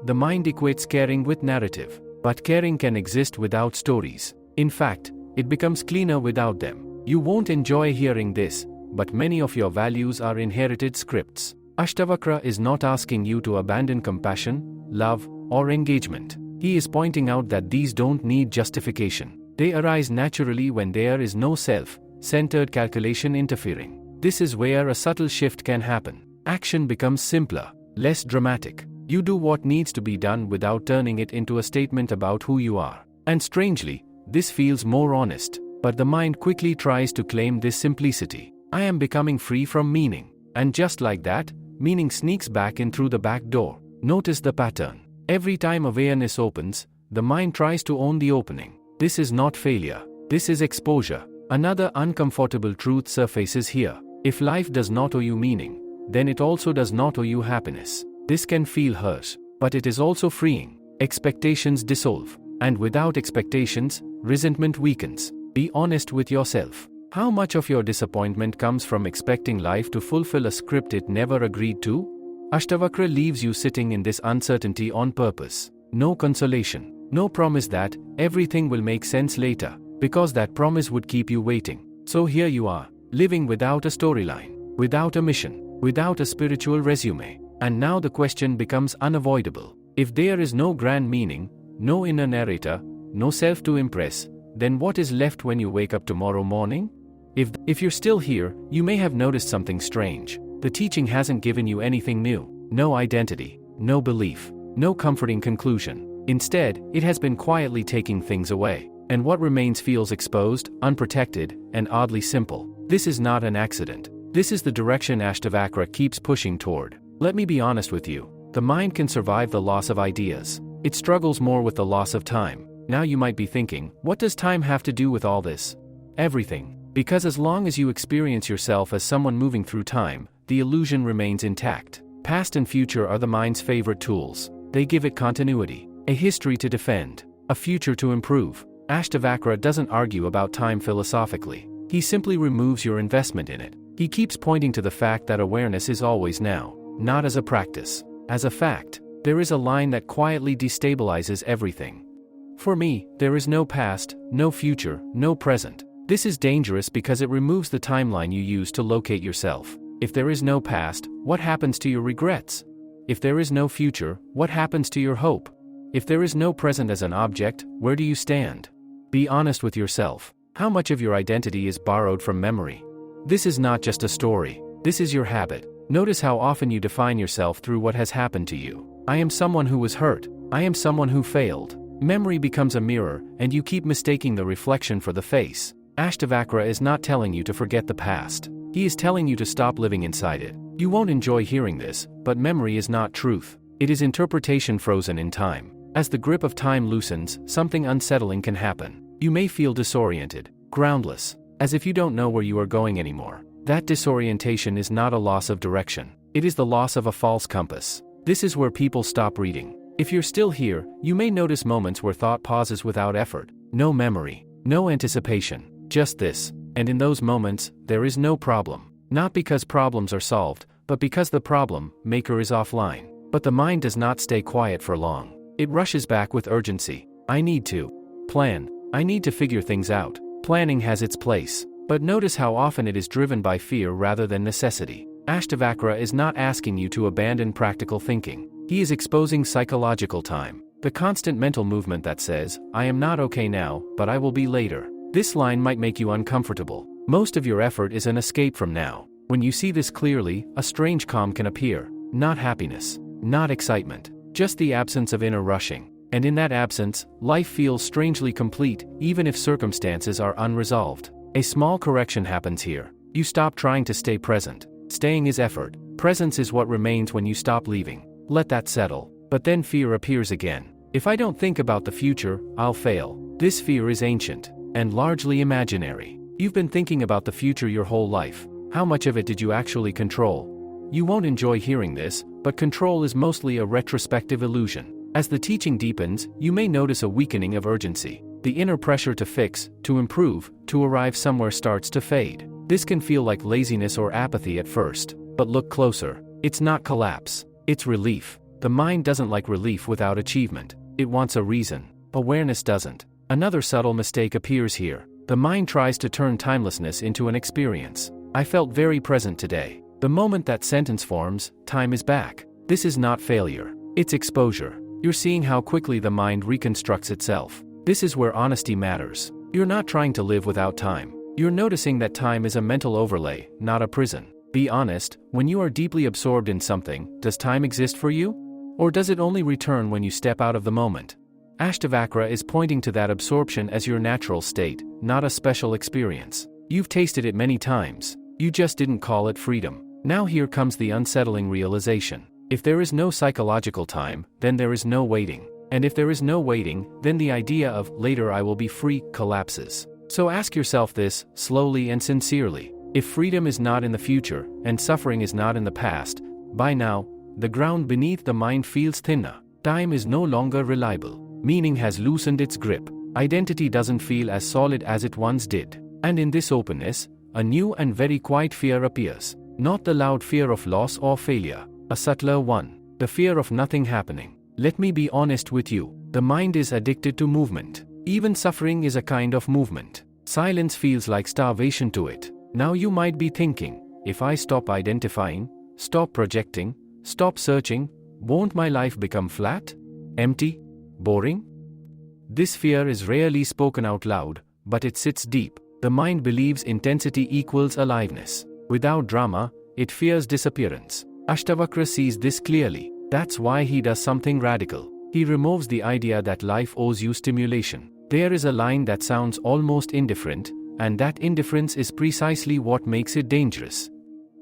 The mind equates caring with narrative. But caring can exist without stories. In fact, it becomes cleaner without them. You won't enjoy hearing this, but many of your values are inherited scripts. Ashtavakra is not asking you to abandon compassion, love, or engagement. He is pointing out that these don't need justification. They arise naturally when there is no self-centered calculation interfering. This is where a subtle shift can happen. Action becomes simpler, less dramatic. You do what needs to be done without turning it into a statement about who you are. And strangely, this feels more honest. But the mind quickly tries to claim this simplicity. I am becoming free from meaning. And just like that, meaning sneaks back in through the back door. Notice the pattern. Every time awareness opens, the mind tries to own the opening. This is not failure. This is exposure. Another uncomfortable truth surfaces here. If life does not owe you meaning, then it also does not owe you happiness. This can feel harsh, but it is also freeing. Expectations dissolve, and without expectations, resentment weakens. Be honest with yourself. How much of your disappointment comes from expecting life to fulfill a script it never agreed to? Ashtavakra leaves you sitting in this uncertainty on purpose. No consolation, no promise that everything will make sense later, because that promise would keep you waiting. So here you are, living without a storyline, without a mission, without a spiritual resume. And now the question becomes unavoidable. If there is no grand meaning, no inner narrator, no self to impress, then what is left when you wake up tomorrow morning? If you're still here, you may have noticed something strange. The teaching hasn't given you anything new, no identity, no belief, no comforting conclusion. Instead, it has been quietly taking things away, and what remains feels exposed, unprotected, and oddly simple. This is not an accident. This is the direction Ashtavakra keeps pushing toward. Let me be honest with you. The mind can survive the loss of ideas. It struggles more with the loss of time. Now you might be thinking, what does time have to do with all this? Everything. Because as long as you experience yourself as someone moving through time, the illusion remains intact. Past and future are the mind's favorite tools. They give it continuity, a history to defend, a future to improve. Ashtavakra doesn't argue about time philosophically. He simply removes your investment in it. He keeps pointing to the fact that awareness is always now, not as a practice, as a fact. There is a line that quietly destabilizes everything. For me, there is no past, no future, no present. This is dangerous because it removes the timeline you use to locate yourself. If there is no past, what happens to your regrets? If there is no future, what happens to your hope? If there is no present as an object, where do you stand? Be honest with yourself. How much of your identity is borrowed from memory? This is not just a story. This is your habit. Notice how often you define yourself through what has happened to you. I am someone who was hurt. I am someone who failed. Memory becomes a mirror, and you keep mistaking the reflection for the face. Ashtavakra is not telling you to forget the past. He is telling you to stop living inside it. You won't enjoy hearing this, but memory is not truth. It is interpretation frozen in time. As the grip of time loosens, something unsettling can happen. You may feel disoriented, groundless, as if you don't know where you are going anymore. That disorientation is not a loss of direction. It is the loss of a false compass. This is where people stop reading. If you're still here, you may notice moments where thought pauses without effort. No memory, no anticipation. Just this, and in those moments, there is no problem. Not because problems are solved, but because the problem maker is offline. But the mind does not stay quiet for long. It rushes back with urgency. I need to plan. I need to figure things out. Planning has its place, but notice how often it is driven by fear rather than necessity. Ashtavakra is not asking you to abandon practical thinking. He is exposing psychological time, the constant mental movement that says, I am not okay now, but I will be later. This line might make you uncomfortable. Most of your effort is an escape from now. When you see this clearly, a strange calm can appear. Not happiness, not excitement, just the absence of inner rushing. And in that absence, life feels strangely complete, even if circumstances are unresolved. A small correction happens here. You stop trying to stay present. Staying is effort. Presence is what remains when you stop leaving. Let that settle. But then fear appears again. If I don't think about the future, I'll fail. This fear is ancient and largely imaginary. You've been thinking about the future your whole life. How much of it did you actually control? You won't enjoy hearing this, but control is mostly a retrospective illusion. As the teaching deepens, you may notice a weakening of urgency. The inner pressure to fix, to improve, to arrive somewhere starts to fade. This can feel like laziness or apathy at first, but look closer. It's not collapse, it's relief. The mind doesn't like relief without achievement. It wants a reason. Awareness doesn't. Another subtle mistake appears here. The mind tries to turn timelessness into an experience. I felt very present today. The moment that sentence forms, time is back. This is not failure. It's exposure. You're seeing how quickly the mind reconstructs itself. This is where honesty matters. You're not trying to live without time. You're noticing that time is a mental overlay, not a prison. Be honest, when you are deeply absorbed in something, does time exist for you? Or does it only return when you step out of the moment? Ashtavakra is pointing to that absorption as your natural state, not a special experience. You've tasted it many times. You just didn't call it freedom. Now here comes the unsettling realization. If there is no psychological time, then there is no waiting. And if there is no waiting, then the idea of later I will be free collapses. So ask yourself this, slowly and sincerely. If freedom is not in the future, and suffering is not in the past, by now, the ground beneath the mind feels thinner. Time is no longer reliable. Meaning has loosened its grip. Identity doesn't feel as solid as it once did. And in this openness, a new and very quiet fear appears. Not the loud fear of loss or failure, a subtler one. The fear of nothing happening. Let me be honest with you. The mind is addicted to movement. Even suffering is a kind of movement. Silence feels like starvation to it. Now you might be thinking, if I stop identifying, stop projecting, stop searching, won't my life become flat? Empty? Boring? This fear is rarely spoken out loud, but it sits deep. The mind believes intensity equals aliveness. Without drama, it fears disappearance. Ashtavakra sees this clearly. That's why he does something radical. He removes the idea that life owes you stimulation. There is a line that sounds almost indifferent, and that indifference is precisely what makes it dangerous.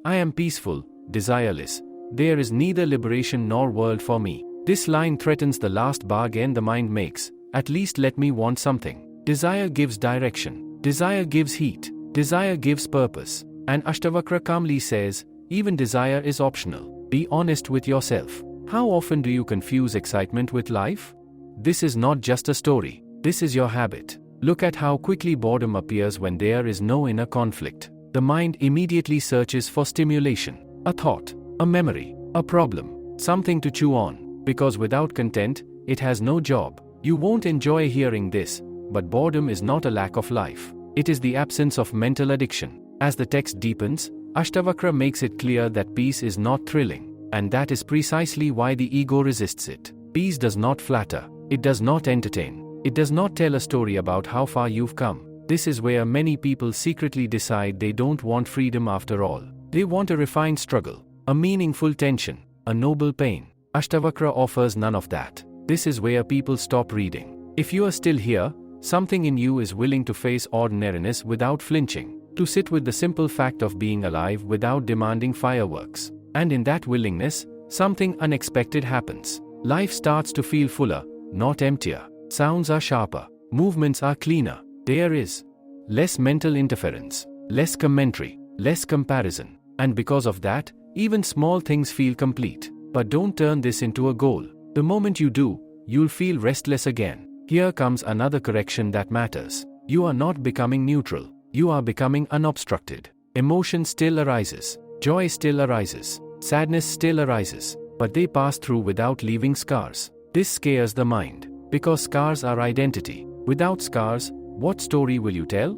I am peaceful, desireless. There is neither liberation nor world for me. This line threatens the last bargain the mind makes. At least let me want something. Desire gives direction. Desire gives heat. Desire gives purpose. And Ashtavakra calmly says, even desire is optional. Be honest with yourself. How often do you confuse excitement with life? This is not just a story. This is your habit. Look at how quickly boredom appears when there is no inner conflict. The mind immediately searches for stimulation. A thought, a memory, a problem, something to chew on. Because without content, it has no job. You won't enjoy hearing this, but boredom is not a lack of life. It is the absence of mental addiction. As the text deepens, Ashtavakra makes it clear that peace is not thrilling, and that is precisely why the ego resists it. Peace does not flatter. It does not entertain. It does not tell a story about how far you've come. This is where many people secretly decide they don't want freedom after all. They want a refined struggle, a meaningful tension, a noble pain. Ashtavakra offers none of that. This is where people stop reading. If you are still here, something in you is willing to face ordinariness without flinching, to sit with the simple fact of being alive without demanding fireworks. And in that willingness, something unexpected happens. Life starts to feel fuller, not emptier. Sounds are sharper. Movements are cleaner. There is less mental interference, less commentary, less comparison. And because of that, even small things feel complete. But don't turn this into a goal. The moment you do, you'll feel restless again. Here comes another correction that matters. You are not becoming neutral. You are becoming unobstructed. Emotion still arises. Joy still arises. Sadness still arises. But they pass through without leaving scars. This scares the mind. Because scars are identity. Without scars, what story will you tell?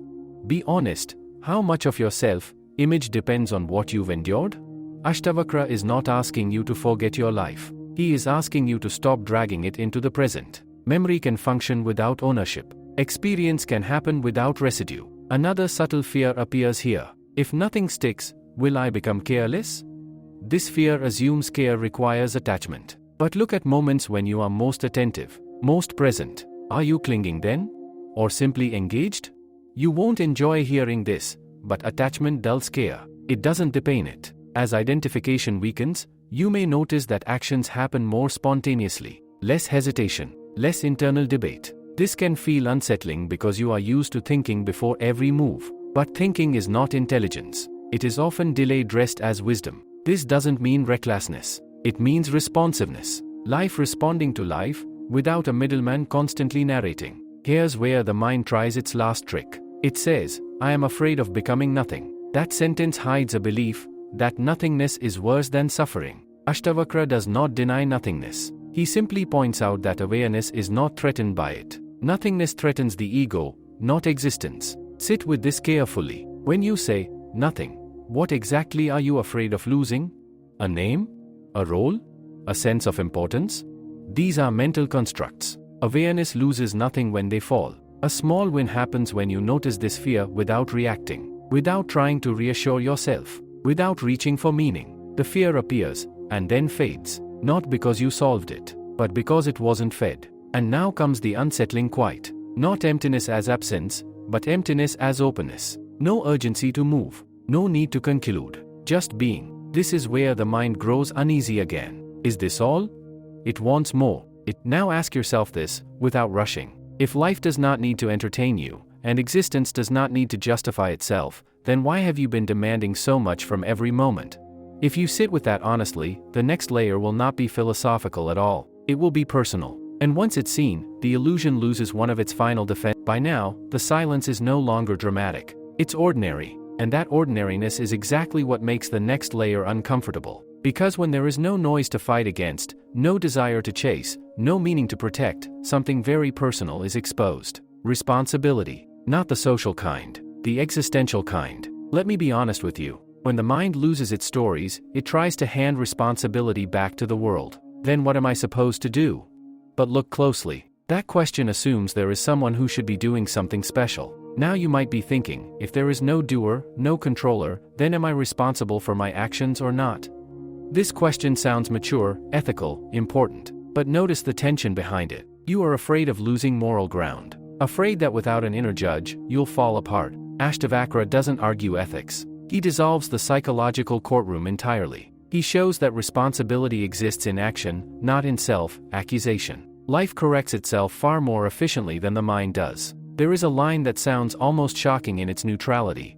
Be honest. How much of your self-image depends on what you've endured? Ashtavakra is not asking you to forget your life. He is asking you to stop dragging it into the present. Memory can function without ownership. Experience can happen without residue. Another subtle fear appears here. If nothing sticks, will I become careless? This fear assumes care requires attachment. But look at moments when you are most attentive, most present. Are you clinging then? Or simply engaged? You won't enjoy hearing this, but attachment dulls care. It doesn't deepen it. As identification weakens, you may notice that actions happen more spontaneously. Less hesitation, less internal debate. This can feel unsettling because you are used to thinking before every move. But thinking is not intelligence. It is often delay dressed as wisdom. This doesn't mean recklessness. It means responsiveness. Life responding to life, without a middleman constantly narrating. Here's where the mind tries its last trick. It says, I am afraid of becoming nothing. That sentence hides a belief that nothingness is worse than suffering. Ashtavakra does not deny nothingness. He simply points out that awareness is not threatened by it. Nothingness threatens the ego, not existence. Sit with this carefully. When you say, nothing, what exactly are you afraid of losing? A name? A role? A sense of importance? These are mental constructs. Awareness loses nothing when they fall. A small win happens when you notice this fear without reacting, without trying to reassure yourself, without reaching for meaning. The fear appears, and then fades, not because you solved it, but because it wasn't fed. And now comes the unsettling quiet. Not emptiness as absence, but emptiness as openness. No urgency to move, no need to conclude, just being. This is where the mind grows uneasy again. Is this all? It wants more. Now ask yourself this, without rushing. If life does not need to entertain you, and existence does not need to justify itself, then why have you been demanding so much from every moment? If you sit with that honestly, the next layer will not be philosophical at all. It will be personal. And once it's seen, the illusion loses one of its final defense. By now, the silence is no longer dramatic. It's ordinary. And that ordinariness is exactly what makes the next layer uncomfortable. Because when there is no noise to fight against, no desire to chase, no meaning to protect, something very personal is exposed. Responsibility. Not the social kind. The existential kind. Let me be honest with you. When the mind loses its stories, it tries to hand responsibility back to the world. Then what am I supposed to do? But look closely. That question assumes there is someone who should be doing something special. Now you might be thinking, if there is no doer, no controller, then am I responsible for my actions or not? This question sounds mature, ethical, important. But notice the tension behind it. You are afraid of losing moral ground. Afraid that without an inner judge, you'll fall apart. Ashtavakra doesn't argue ethics. He dissolves the psychological courtroom entirely. He shows that responsibility exists in action, not in self-accusation. Life corrects itself far more efficiently than the mind does. There is a line that sounds almost shocking in its neutrality.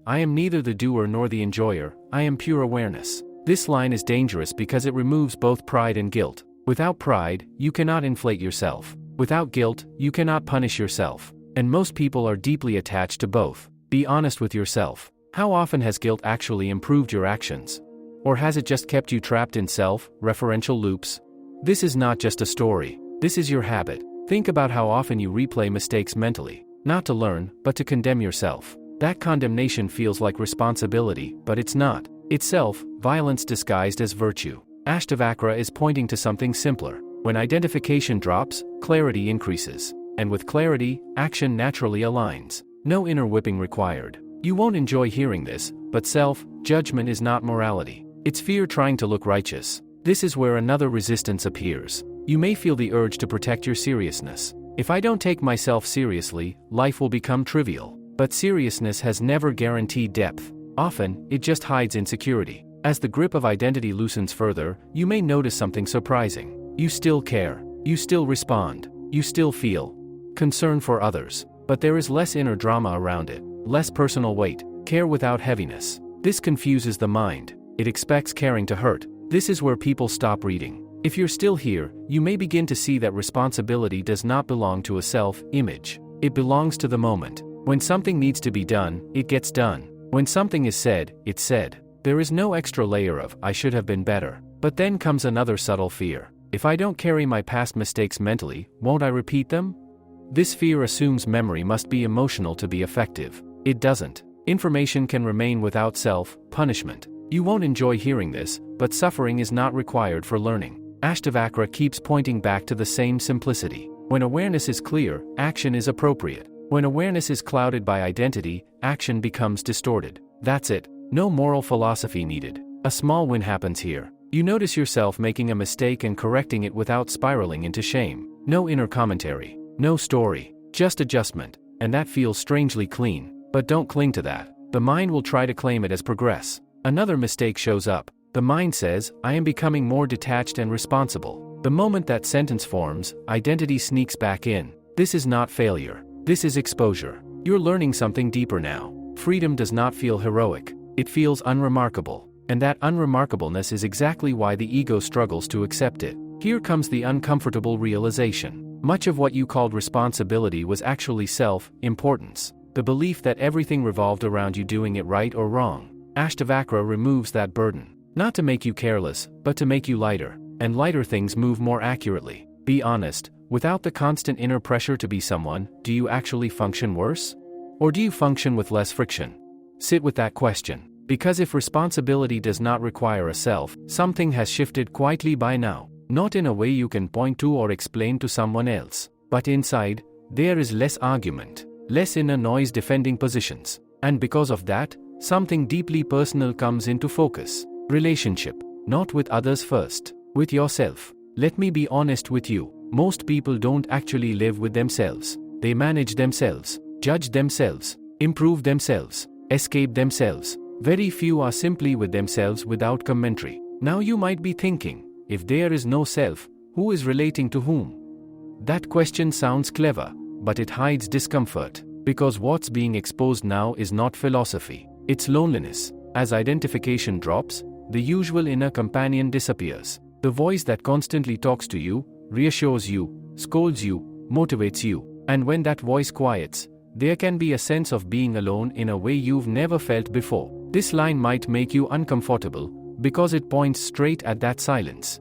I am neither the doer nor the enjoyer, I am pure awareness. This line is dangerous because it removes both pride and guilt. Without pride, you cannot inflate yourself. Without guilt, you cannot punish yourself. And most people are deeply attached to both. Be honest with yourself. How often has guilt actually improved your actions? Or has it just kept you trapped in self-referential loops? This is not just a story. This is your habit. Think about how often you replay mistakes mentally, not to learn, but to condemn yourself. That condemnation feels like responsibility, but it's not. It's self-violence disguised as virtue. Ashtavakra is pointing to something simpler. When identification drops, clarity increases. And with clarity, action naturally aligns. No inner whipping required. You won't enjoy hearing this, but self-judgment is not morality. It's fear trying to look righteous. This is where another resistance appears. You may feel the urge to protect your seriousness. If I don't take myself seriously, life will become trivial. But seriousness has never guaranteed depth. Often, it just hides insecurity. As the grip of identity loosens further, you may notice something surprising. You still care. You still respond. You still feel concern for others. But there is less inner drama around it, less personal weight, care without heaviness. This confuses the mind. It expects caring to hurt. This is where people stop reading. If you're still here, you may begin to see that responsibility does not belong to a self-image. It belongs to the moment. When something needs to be done, it gets done. When something is said, it's said. There is no extra layer of, I should have been better. But then comes another subtle fear. If I don't carry my past mistakes mentally, won't I repeat them? This fear assumes memory must be emotional to be effective. It doesn't. Information can remain without self-punishment. You won't enjoy hearing this, but suffering is not required for learning. Ashtavakra keeps pointing back to the same simplicity. When awareness is clear, action is appropriate. When awareness is clouded by identity, action becomes distorted. That's it. No moral philosophy needed. A small win happens here. You notice yourself making a mistake and correcting it without spiraling into shame. No inner commentary. No story. Just adjustment. And that feels strangely clean. But don't cling to that. The mind will try to claim it as progress. Another mistake shows up. The mind says, I am becoming more detached and responsible. The moment that sentence forms, identity sneaks back in. This is not failure. This is exposure. You're learning something deeper now. Freedom does not feel heroic. It feels unremarkable. And that unremarkableness is exactly why the ego struggles to accept it. Here comes the uncomfortable realization. Much of what you called responsibility was actually self-importance. The belief that everything revolved around you doing it right or wrong. Ashtavakra removes that burden. Not to make you careless, but to make you lighter. And lighter things move more accurately. Be honest, without the constant inner pressure to be someone, do you actually function worse? Or do you function with less friction? Sit with that question. Because if responsibility does not require a self, something has shifted quietly by now. Not in a way you can point to or explain to someone else. But inside, there is less argument, less inner noise defending positions. And because of that, something deeply personal comes into focus. Relationship. Not with others first. With yourself. Let me be honest with you. Most people don't actually live with themselves. They manage themselves, judge themselves, improve themselves, escape themselves. Very few are simply with themselves without commentary. Now you might be thinking, if there is no self, who is relating to whom? That question sounds clever, but it hides discomfort. Because what's being exposed now is not philosophy. It's loneliness. As identification drops, the usual inner companion disappears. The voice that constantly talks to you, reassures you, scolds you, motivates you. And when that voice quiets, there can be a sense of being alone in a way you've never felt before. This line might make you uncomfortable, because it points straight at that silence.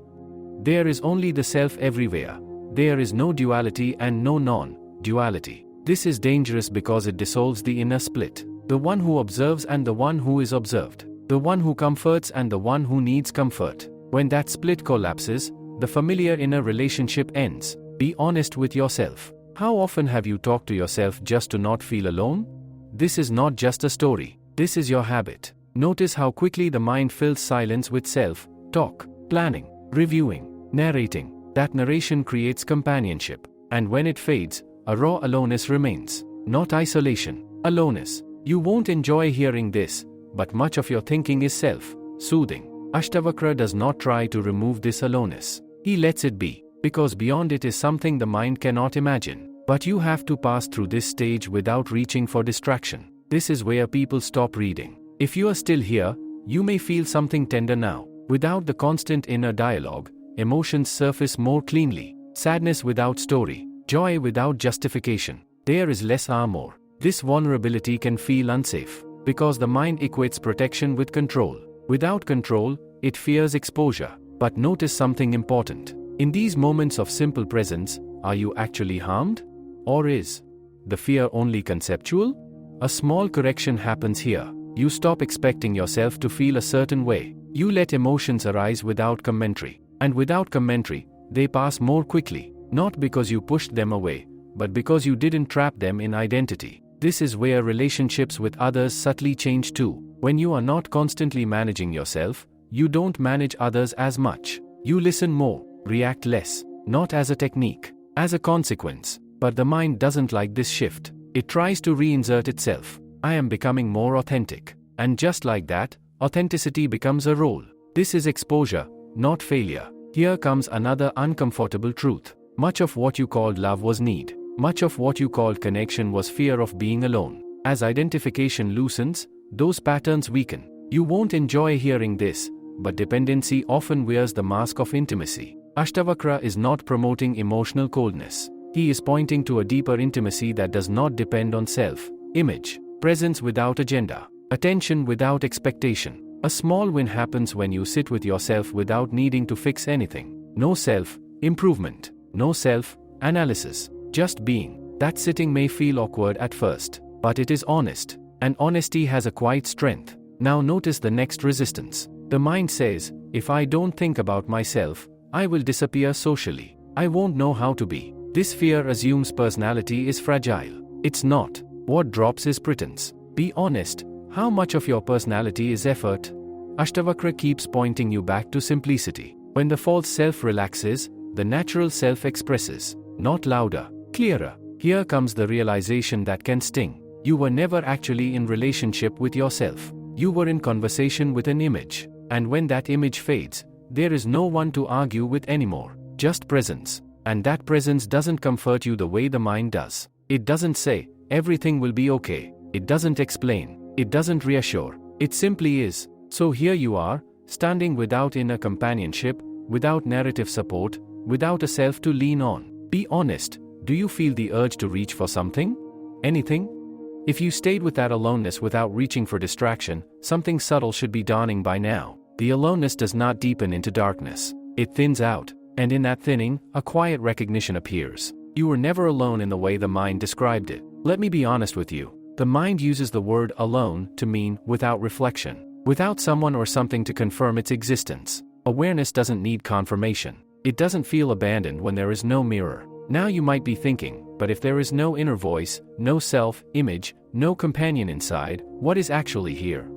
There is only the self everywhere. There is no duality and no non-duality. This is dangerous because it dissolves the inner split. The one who observes and the one who is observed. The one who comforts and the one who needs comfort. When that split collapses, the familiar inner relationship ends. Be honest with yourself. How often have you talked to yourself just to not feel alone? This is not just a story. This is your habit. Notice how quickly the mind fills silence with self-talk, planning, reviewing, narrating. That narration creates companionship. And when it fades, a raw aloneness remains. Not isolation, aloneness. You won't enjoy hearing this, but much of your thinking is self-soothing. Ashtavakra does not try to remove this aloneness. He lets it be, because beyond it is something the mind cannot imagine. But you have to pass through this stage without reaching for distraction. This is where people stop reading. If you are still here, you may feel something tender now. Without the constant inner dialogue, emotions surface more cleanly. Sadness without story, joy without justification. There is less armor. This vulnerability can feel unsafe, because the mind equates protection with control. Without control, it fears exposure. But notice something important. In these moments of simple presence, are you actually harmed? Or is the fear only conceptual? A small correction happens here. You stop expecting yourself to feel a certain way. You let emotions arise without commentary. And without commentary, they pass more quickly. Not because you pushed them away, but because you didn't trap them in identity. This is where relationships with others subtly change too. When you are not constantly managing yourself, you don't manage others as much. You listen more, react less, not as a technique, as a consequence. But the mind doesn't like this shift. It tries to reinsert itself. I am becoming more authentic. And just like that, authenticity becomes a role. This is exposure, not failure. Here comes another uncomfortable truth. Much of what you called love was need. Much of what you called connection was fear of being alone. As identification loosens, those patterns weaken. You won't enjoy hearing this, but dependency often wears the mask of intimacy. Ashtavakra is not promoting emotional coldness. He is pointing to a deeper intimacy that does not depend on self-image, presence without agenda, attention without expectation. A small win happens when you sit with yourself without needing to fix anything. No self-improvement, no self-analysis, just being. That sitting may feel awkward at first, but it is honest, and honesty has a quiet strength. Now notice the next resistance. The mind says, if I don't think about myself, I will disappear socially. I won't know how to be. This fear assumes personality is fragile. It's not. What drops is pretense. Be honest. How much of your personality is effort? Ashtavakra keeps pointing you back to simplicity. When the false self relaxes, the natural self expresses. Not louder, clearer. Here comes the realization that can sting. You were never actually in relationship with yourself. You were in conversation with an image. And when that image fades, there is no one to argue with anymore. Just presence. And that presence doesn't comfort you the way the mind does. It doesn't say, everything will be okay. It doesn't explain. It doesn't reassure. It simply is. So here you are, standing without inner companionship, without narrative support, without a self to lean on. Be honest. Do you feel the urge to reach for something? Anything? If you stayed with that aloneness without reaching for distraction, something subtle should be dawning by now. The aloneness does not deepen into darkness. It thins out. And in that thinning, a quiet recognition appears. You were never alone in the way the mind described it. Let me be honest with you. The mind uses the word alone to mean without reflection, without someone or something to confirm its existence. Awareness doesn't need confirmation. It doesn't feel abandoned when there is no mirror. Now you might be thinking, but if there is no inner voice, no self-image, no companion inside, what is actually here?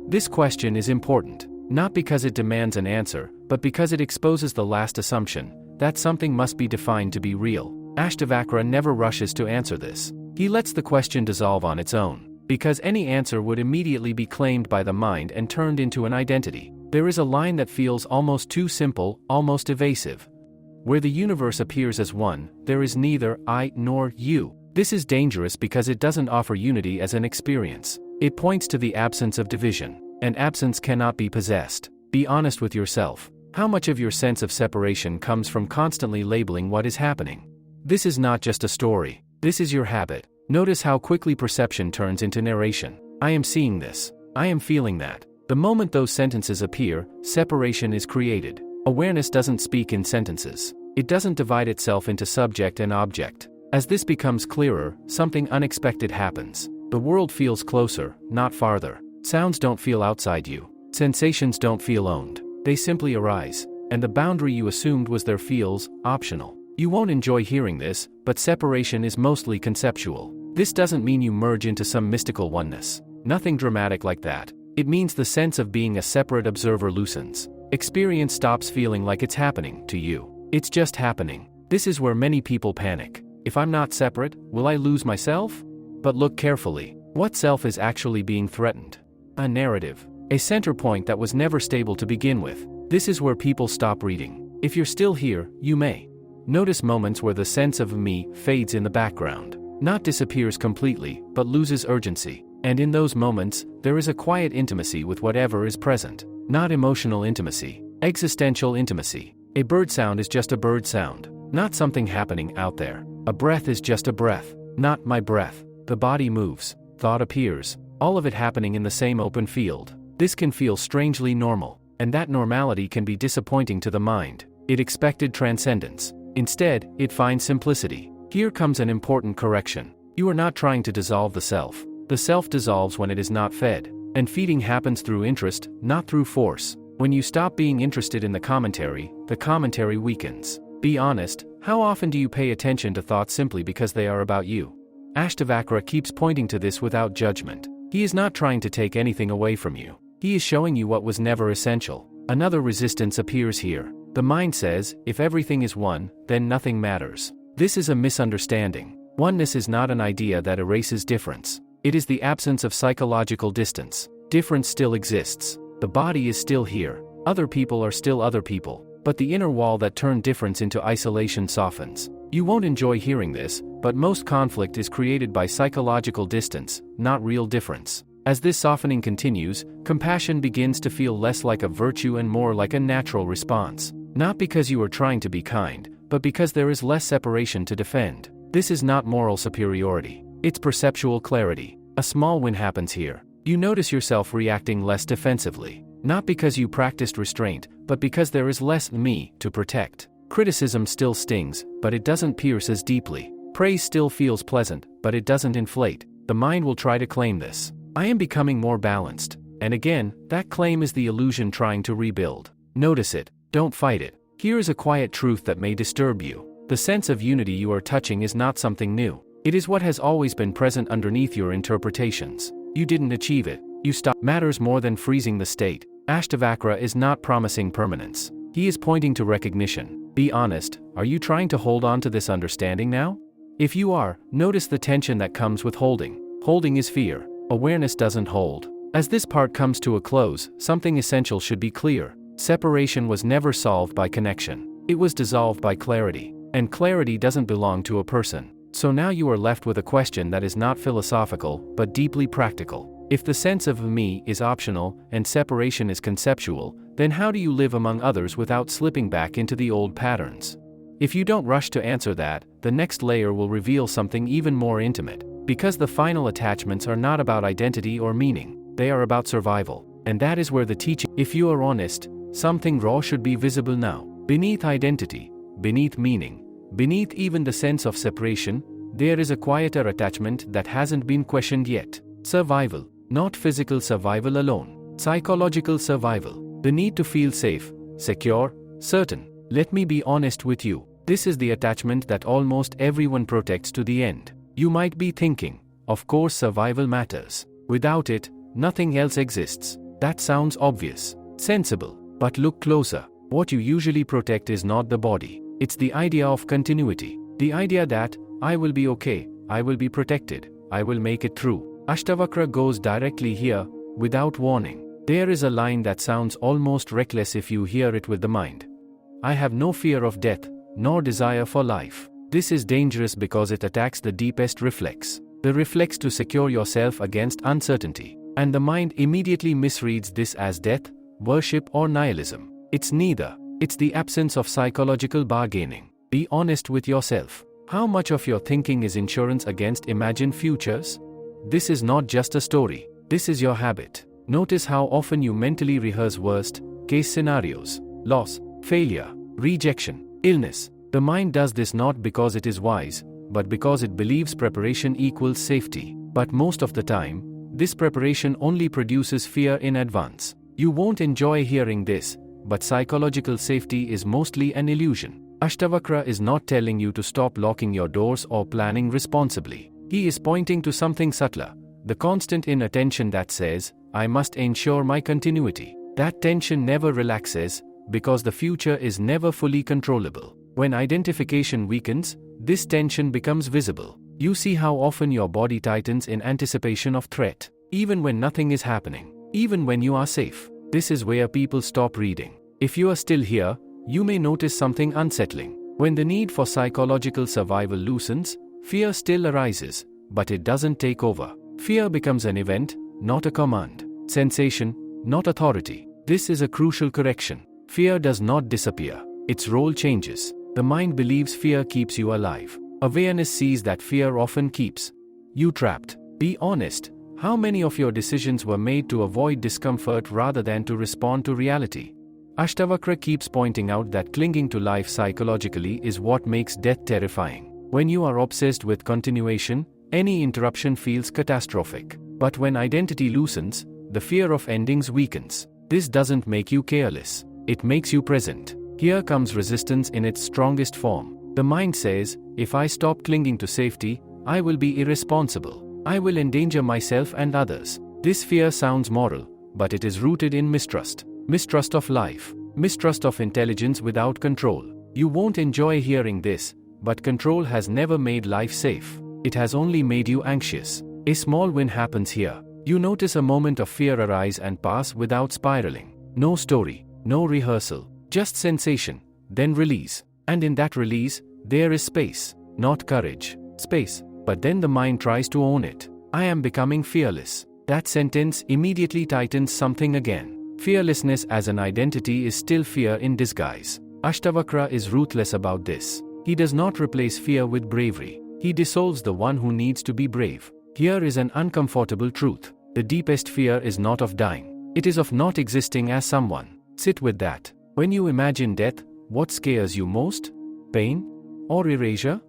This question is important, not because it demands an answer, but because it exposes the last assumption, that something must be defined to be real. Ashtavakra never rushes to answer this. He lets the question dissolve on its own, because any answer would immediately be claimed by the mind and turned into an identity. There is a line that feels almost too simple, almost evasive. Where the universe appears as one, there is neither I nor you. This is dangerous because it doesn't offer unity as an experience. It points to the absence of division, and absence cannot be possessed. Be honest with yourself. How much of your sense of separation comes from constantly labeling what is happening? This is not just a story. This is your habit. Notice how quickly perception turns into narration. I am seeing this. I am feeling that. The moment those sentences appear, separation is created. Awareness doesn't speak in sentences. It doesn't divide itself into subject and object. As this becomes clearer, something unexpected happens. The world feels closer, not farther. Sounds don't feel outside you. Sensations don't feel owned. They simply arise. And the boundary you assumed was there feels optional. You won't enjoy hearing this, but separation is mostly conceptual. This doesn't mean you merge into some mystical oneness. Nothing dramatic like that. It means the sense of being a separate observer loosens. Experience stops feeling like it's happening to you. It's just happening. This is where many people panic. If I'm not separate, will I lose myself? But look carefully. What self is actually being threatened? A narrative. A center point that was never stable to begin with. This is where people stop reading. If you're still here, you may notice moments where the sense of me fades in the background. Not disappears completely, but loses urgency. And in those moments, there is a quiet intimacy with whatever is present. Not emotional intimacy. Existential intimacy. A bird sound is just a bird sound. Not something happening out there. A breath is just a breath. Not my breath. The body moves. Thought appears. All of it happening in the same open field. This can feel strangely normal. And that normality can be disappointing to the mind. It expected transcendence. Instead, it finds simplicity. Here comes an important correction. You are not trying to dissolve the self. The self dissolves when it is not fed. And feeding happens through interest, not through force. When you stop being interested in the commentary weakens. Be honest, how often do you pay attention to thoughts simply because they are about you? Ashtavakra keeps pointing to this without judgment. He is not trying to take anything away from you. He is showing you what was never essential. Another resistance appears here. The mind says, if everything is one, then nothing matters. This is a misunderstanding. Oneness is not an idea that erases difference. It is the absence of psychological distance. Difference still exists. The body is still here. Other people are still other people. But the inner wall that turned difference into isolation softens. You won't enjoy hearing this, but most conflict is created by psychological distance, not real difference. As this softening continues, compassion begins to feel less like a virtue and more like a natural response. Not because you are trying to be kind, but because there is less separation to defend. This is not moral superiority. It's perceptual clarity. A small win happens here. You notice yourself reacting less defensively. Not because you practiced restraint, but because there is less me to protect. Criticism still stings, but it doesn't pierce as deeply. Praise still feels pleasant, but it doesn't inflate. The mind will try to claim this. I am becoming more balanced. And again, that claim is the illusion trying to rebuild. Notice it. Don't fight it. Here is a quiet truth that may disturb you. The sense of unity you are touching is not something new. It is what has always been present underneath your interpretations. You didn't achieve it. You stopped. Matters more than freezing the state. Ashtavakra is not promising permanence. He is pointing to recognition. Be honest, are you trying to hold on to this understanding now? If you are, notice the tension that comes with holding. Holding is fear. Awareness doesn't hold. As this part comes to a close, something essential should be clear. Separation was never solved by connection. It was dissolved by clarity. And clarity doesn't belong to a person. So now you are left with a question that is not philosophical, but deeply practical. If the sense of me is optional, and separation is conceptual, then how do you live among others without slipping back into the old patterns? If you don't rush to answer that, the next layer will reveal something even more intimate. Because the final attachments are not about identity or meaning, they are about survival. And that is where the teaching, if you are honest, something raw should be visible now. Beneath identity, beneath meaning, beneath even the sense of separation, there is a quieter attachment that hasn't been questioned yet. Survival, not physical survival alone. Psychological survival. The need to feel safe, secure, certain. Let me be honest with you. This is the attachment that almost everyone protects to the end. You might be thinking, of course survival matters. Without it, nothing else exists. That sounds obvious, sensible. But look closer. What you usually protect is not the body. It's the idea of continuity. The idea that, I will be okay, I will be protected, I will make it through. Ashtavakra goes directly here, without warning. There is a line that sounds almost reckless if you hear it with the mind. I have no fear of death, nor desire for life. This is dangerous because it attacks the deepest reflex. The reflex to secure yourself against uncertainty. And the mind immediately misreads this as death, worship, or nihilism. It's neither. It's the absence of psychological bargaining. Be honest with yourself. How much of your thinking is insurance against imagined futures? This is not just a story. This is your habit. Notice how often you mentally rehearse worst-case scenarios: loss, failure, rejection, illness. The mind does this not because it is wise, but because it believes preparation equals safety. But most of the time, this preparation only produces fear in advance. You won't enjoy hearing this, but psychological safety is mostly an illusion. Ashtavakra is not telling you to stop locking your doors or planning responsibly. He is pointing to something subtler, the constant inattention that says, I must ensure my continuity. That tension never relaxes, because the future is never fully controllable. When identification weakens, this tension becomes visible. You see how often your body tightens in anticipation of threat, even when nothing is happening, even when you are safe. This is where people stop reading. If you are still here, you may notice something unsettling. When the need for psychological survival loosens, fear still arises, but it doesn't take over. Fear becomes an event, not a command. Sensation, not authority. This is a crucial correction. Fear does not disappear. Its role changes. The mind believes fear keeps you alive. Awareness sees that fear often keeps you trapped. Be honest. How many of your decisions were made to avoid discomfort rather than to respond to reality? Ashtavakra keeps pointing out that clinging to life psychologically is what makes death terrifying. When you are obsessed with continuation, any interruption feels catastrophic. But when identity loosens, the fear of endings weakens. This doesn't make you careless. It makes you present. Here comes resistance in its strongest form. The mind says, if I stop clinging to safety, I will be irresponsible. I will endanger myself and others. This fear sounds moral, but it is rooted in mistrust. Mistrust of life. Mistrust of intelligence without control. You won't enjoy hearing this, but control has never made life safe. It has only made you anxious. A small win happens here. You notice a moment of fear arise and pass without spiraling. No story, no rehearsal, just sensation, then release. And in that release, there is space, not courage. Space. But then the mind tries to own it. I am becoming fearless. That sentence immediately tightens something again. Fearlessness as an identity is still fear in disguise. Ashtavakra is ruthless about this. He does not replace fear with bravery. He dissolves the one who needs to be brave. Here is an uncomfortable truth. The deepest fear is not of dying. It is of not existing as someone. Sit with that. When you imagine death, what scares you most? Pain? Or erasure?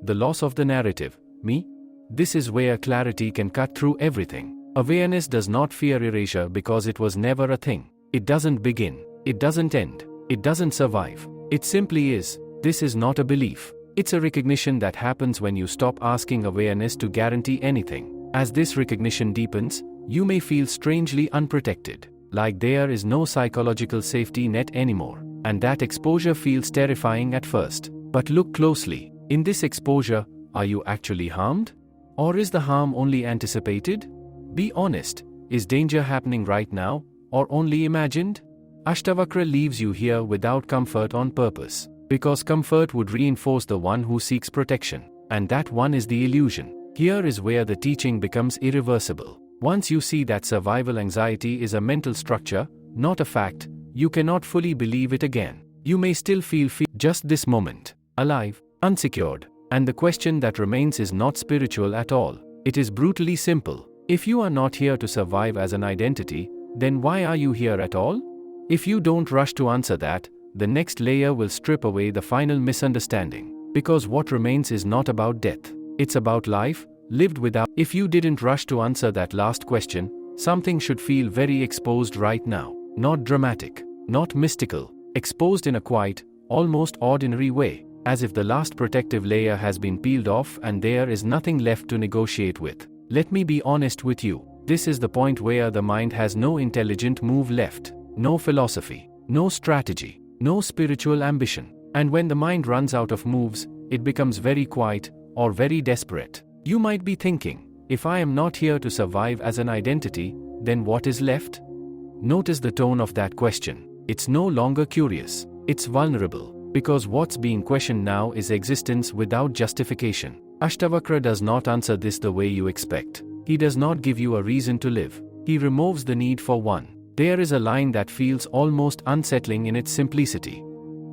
The loss of the narrative, me? This is where clarity can cut through everything. Awareness does not fear erasure because it was never a thing. It doesn't begin. It doesn't end. It doesn't survive. It simply is. This is not a belief. It's a recognition that happens when you stop asking awareness to guarantee anything. As this recognition deepens, you may feel strangely unprotected, like there is no psychological safety net anymore. And that exposure feels terrifying at first. But look closely. In this exposure, are you actually harmed? Or is the harm only anticipated? Be honest. Is danger happening right now, or only imagined? Ashtavakra leaves you here without comfort on purpose, because comfort would reinforce the one who seeks protection, and that one is the illusion. Here is where the teaching becomes irreversible. Once you see that survival anxiety is a mental structure, not a fact, you cannot fully believe it again. You may still feel just this moment, alive, unsecured, and the question that remains is not spiritual at all. It is brutally simple. If you are not here to survive as an identity, then why are you here at all? If you don't rush to answer that, the next layer will strip away the final misunderstanding. Because what remains is not about death. It's about life, lived without. If you didn't rush to answer that last question, something should feel very exposed right now. Not dramatic, not mystical, exposed in a quiet, almost ordinary way, as if the last protective layer has been peeled off and there is nothing left to negotiate with. Let me be honest with you. This is the point where the mind has no intelligent move left, no philosophy, no strategy, no spiritual ambition. And when the mind runs out of moves, it becomes very quiet, or very desperate. You might be thinking, if I am not here to survive as an identity, then what is left? Notice the tone of that question. It's no longer curious, it's vulnerable, because what's being questioned now is existence without justification. Ashtavakra does not answer this the way you expect. He does not give you a reason to live. He removes the need for one. There is a line that feels almost unsettling in its simplicity.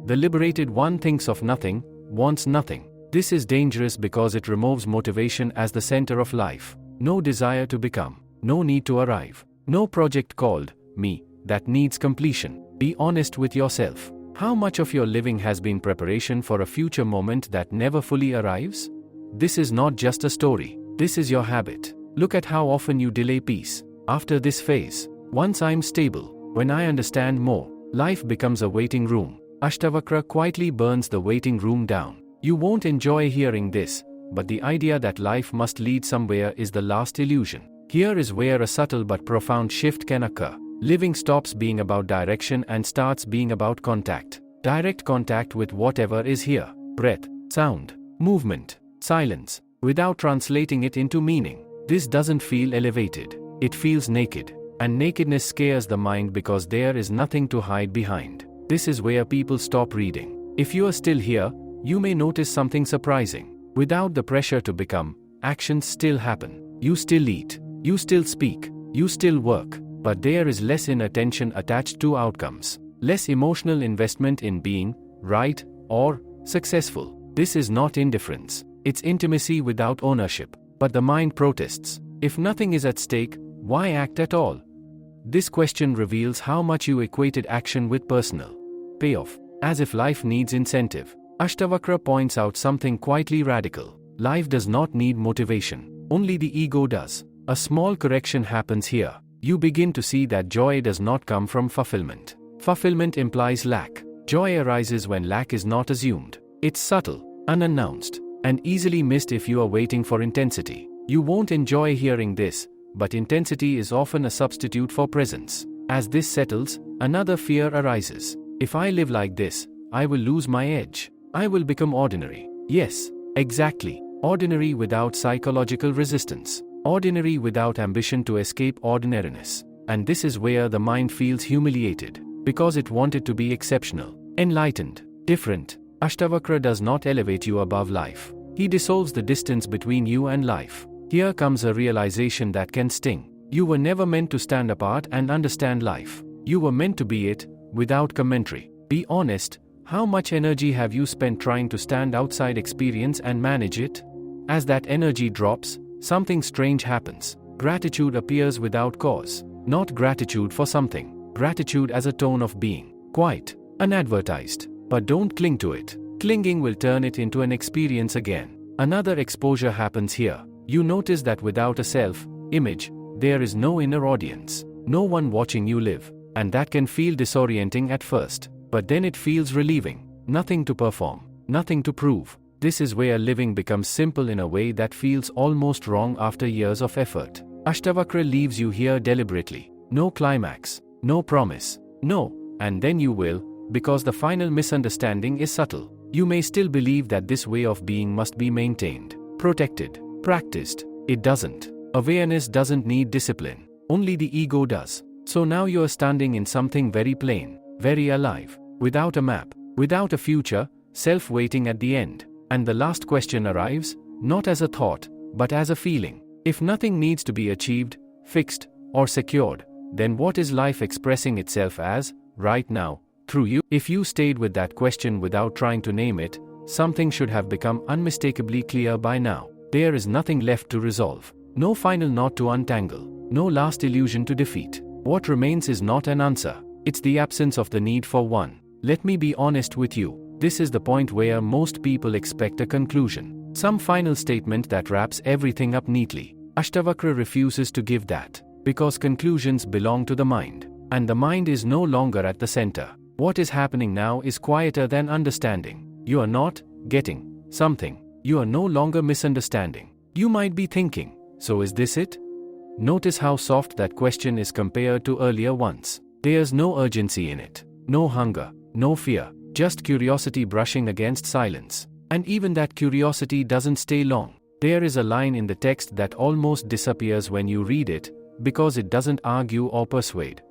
The liberated one thinks of nothing, wants nothing. This is dangerous because it removes motivation as the center of life. No desire to become, no need to arrive, no project called me that needs completion. Be honest with yourself. How much of your living has been preparation for a future moment that never fully arrives? This is not just a story, this is your habit. Look at how often you delay peace. After this phase, once I'm stable, when I understand more, life becomes a waiting room. Ashtavakra quietly burns the waiting room down. You won't enjoy hearing this, but the idea that life must lead somewhere is the last illusion. Here is where a subtle but profound shift can occur. Living stops being about direction and starts being about contact. Direct contact with whatever is here. Breath, sound, movement, silence, without translating it into meaning. This doesn't feel elevated. It feels naked. And nakedness scares the mind because there is nothing to hide behind. This is where people stop reading. If you are still here, you may notice something surprising. Without the pressure to become, actions still happen. You still eat. You still speak. You still work. But there is less inattention attached to outcomes. Less emotional investment in being right or successful. This is not indifference. It's intimacy without ownership. But the mind protests. If nothing is at stake, why act at all? This question reveals how much you equated action with personal payoff, as if life needs incentive. Ashtavakra points out something quietly radical. Life does not need motivation. Only the ego does. A small correction happens here. You begin to see that joy does not come from fulfillment. Fulfillment implies lack. Joy arises when lack is not assumed. It's subtle, unannounced, and easily missed if you are waiting for intensity. You won't enjoy hearing this, but intensity is often a substitute for presence. As this settles, another fear arises. If I live like this, I will lose my edge. I will become ordinary. Yes, exactly. Ordinary without psychological resistance. Ordinary without ambition to escape ordinariness. And this is where the mind feels humiliated, because it wanted to be exceptional, enlightened, different. Ashtavakra does not elevate you above life. He dissolves the distance between you and life. Here comes a realization that can sting. You were never meant to stand apart and understand life. You were meant to be it, without commentary. Be honest, how much energy have you spent trying to stand outside experience and manage it? As that energy drops, something strange happens. Gratitude appears without cause. Not gratitude for something. Gratitude as a tone of being. Quiet, unadvertised. But don't cling to it. Clinging will turn it into an experience again. Another exposure happens here. You notice that without a self-image, there is no inner audience. No one watching you live. And that can feel disorienting at first. But then it feels relieving. Nothing to perform. Nothing to prove. This is where living becomes simple in a way that feels almost wrong after years of effort. Ashtavakra leaves you here deliberately. No climax. No promise. No, and then you will, because the final misunderstanding is subtle. You may still believe that this way of being must be maintained, protected, practiced. It doesn't. Awareness doesn't need discipline. Only the ego does. So now you are standing in something very plain, very alive, without a map, without a future, self waiting at the end. And the last question arrives, not as a thought, but as a feeling. If nothing needs to be achieved, fixed, or secured, then what is life expressing itself as, right now, through you? If you stayed with that question without trying to name it, something should have become unmistakably clear by now. There is nothing left to resolve. No final knot to untangle. No last illusion to defeat. What remains is not an answer. It's the absence of the need for one. Let me be honest with you. This is the point where most people expect a conclusion. Some final statement that wraps everything up neatly. Ashtavakra refuses to give that. Because conclusions belong to the mind. And the mind is no longer at the center. What is happening now is quieter than understanding. You are not getting something. You are no longer misunderstanding. You might be thinking, so is this it? Notice how soft that question is compared to earlier ones. There's no urgency in it. No hunger. No fear. Just curiosity brushing against silence. And even that curiosity doesn't stay long. There is a line in the text that almost disappears when you read it, because it doesn't argue or persuade.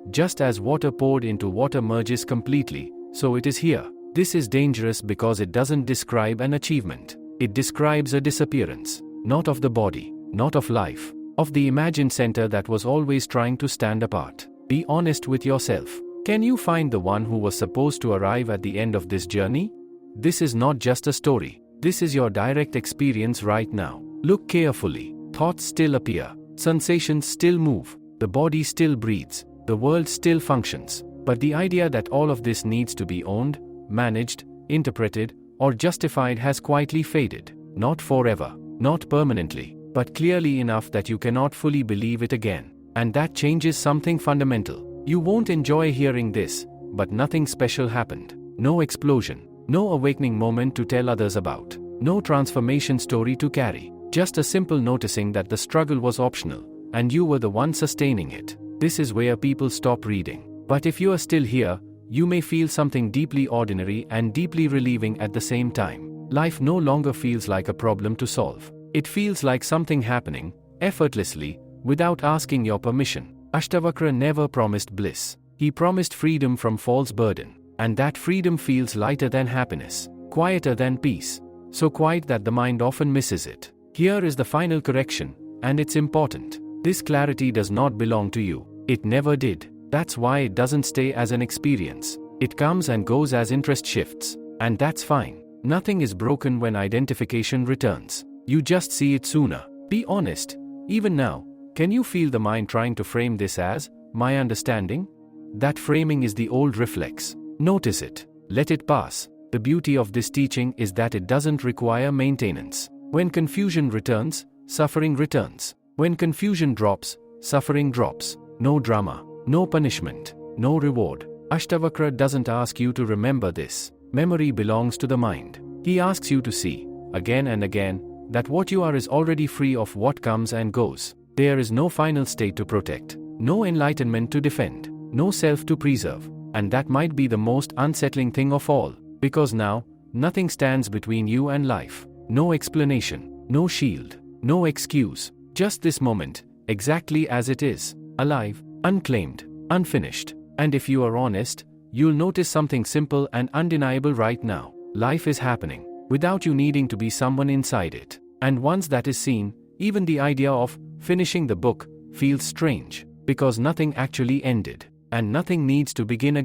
Just as water poured into water merges completely, so it is here. This is dangerous because it doesn't describe an achievement. It describes a disappearance. Not of the body, not of life, of the imagined center that was always trying to stand apart. Be honest with yourself. Can you find the one who was supposed to arrive at the end of this journey? This is not just a story. This is your direct experience right now. Look carefully. Thoughts still appear. Sensations still move. The body still breathes. The world still functions. But the idea that all of this needs to be owned, managed, interpreted, or justified has quietly faded. Not forever, not permanently, but clearly enough that you cannot fully believe it again. And that changes something fundamental. You won't enjoy hearing this, but nothing special happened. No explosion. No awakening moment to tell others about. No transformation story to carry. Just a simple noticing that the struggle was optional, and you were the one sustaining it. This is where people stop reading. But if you are still here, you may feel something deeply ordinary and deeply relieving at the same time. Life no longer feels like a problem to solve. It feels like something happening, effortlessly, without asking your permission. Ashtavakra never promised bliss. He promised freedom from false burden. And that freedom feels lighter than happiness, quieter than peace. So quiet that the mind often misses it. Here is the final correction, and it's important. This clarity does not belong to you. It never did. That's why it doesn't stay as an experience. It comes and goes as interest shifts. And that's fine. Nothing is broken when identification returns. You just see it sooner. Be honest. Even now, can you feel the mind trying to frame this as, my understanding? That framing is the old reflex. Notice it. Let it pass. The beauty of this teaching is that it doesn't require maintenance. When confusion returns, suffering returns. When confusion drops, suffering drops. No drama, no punishment, no reward. Ashtavakra doesn't ask you to remember this. Memory belongs to the mind. He asks you to see, again and again, that what you are is already free of what comes and goes. There is no final state to protect, no enlightenment to defend, no self to preserve. And that might be the most unsettling thing of all, because now, nothing stands between you and life. No explanation, no shield, no excuse, just this moment, exactly as it is, alive, unclaimed, unfinished. And if you are honest, you'll notice something simple and undeniable right now. Life is happening, without you needing to be someone inside it. And once that is seen, even the idea of finishing the book feels strange, because nothing actually ended. And nothing needs to begin again.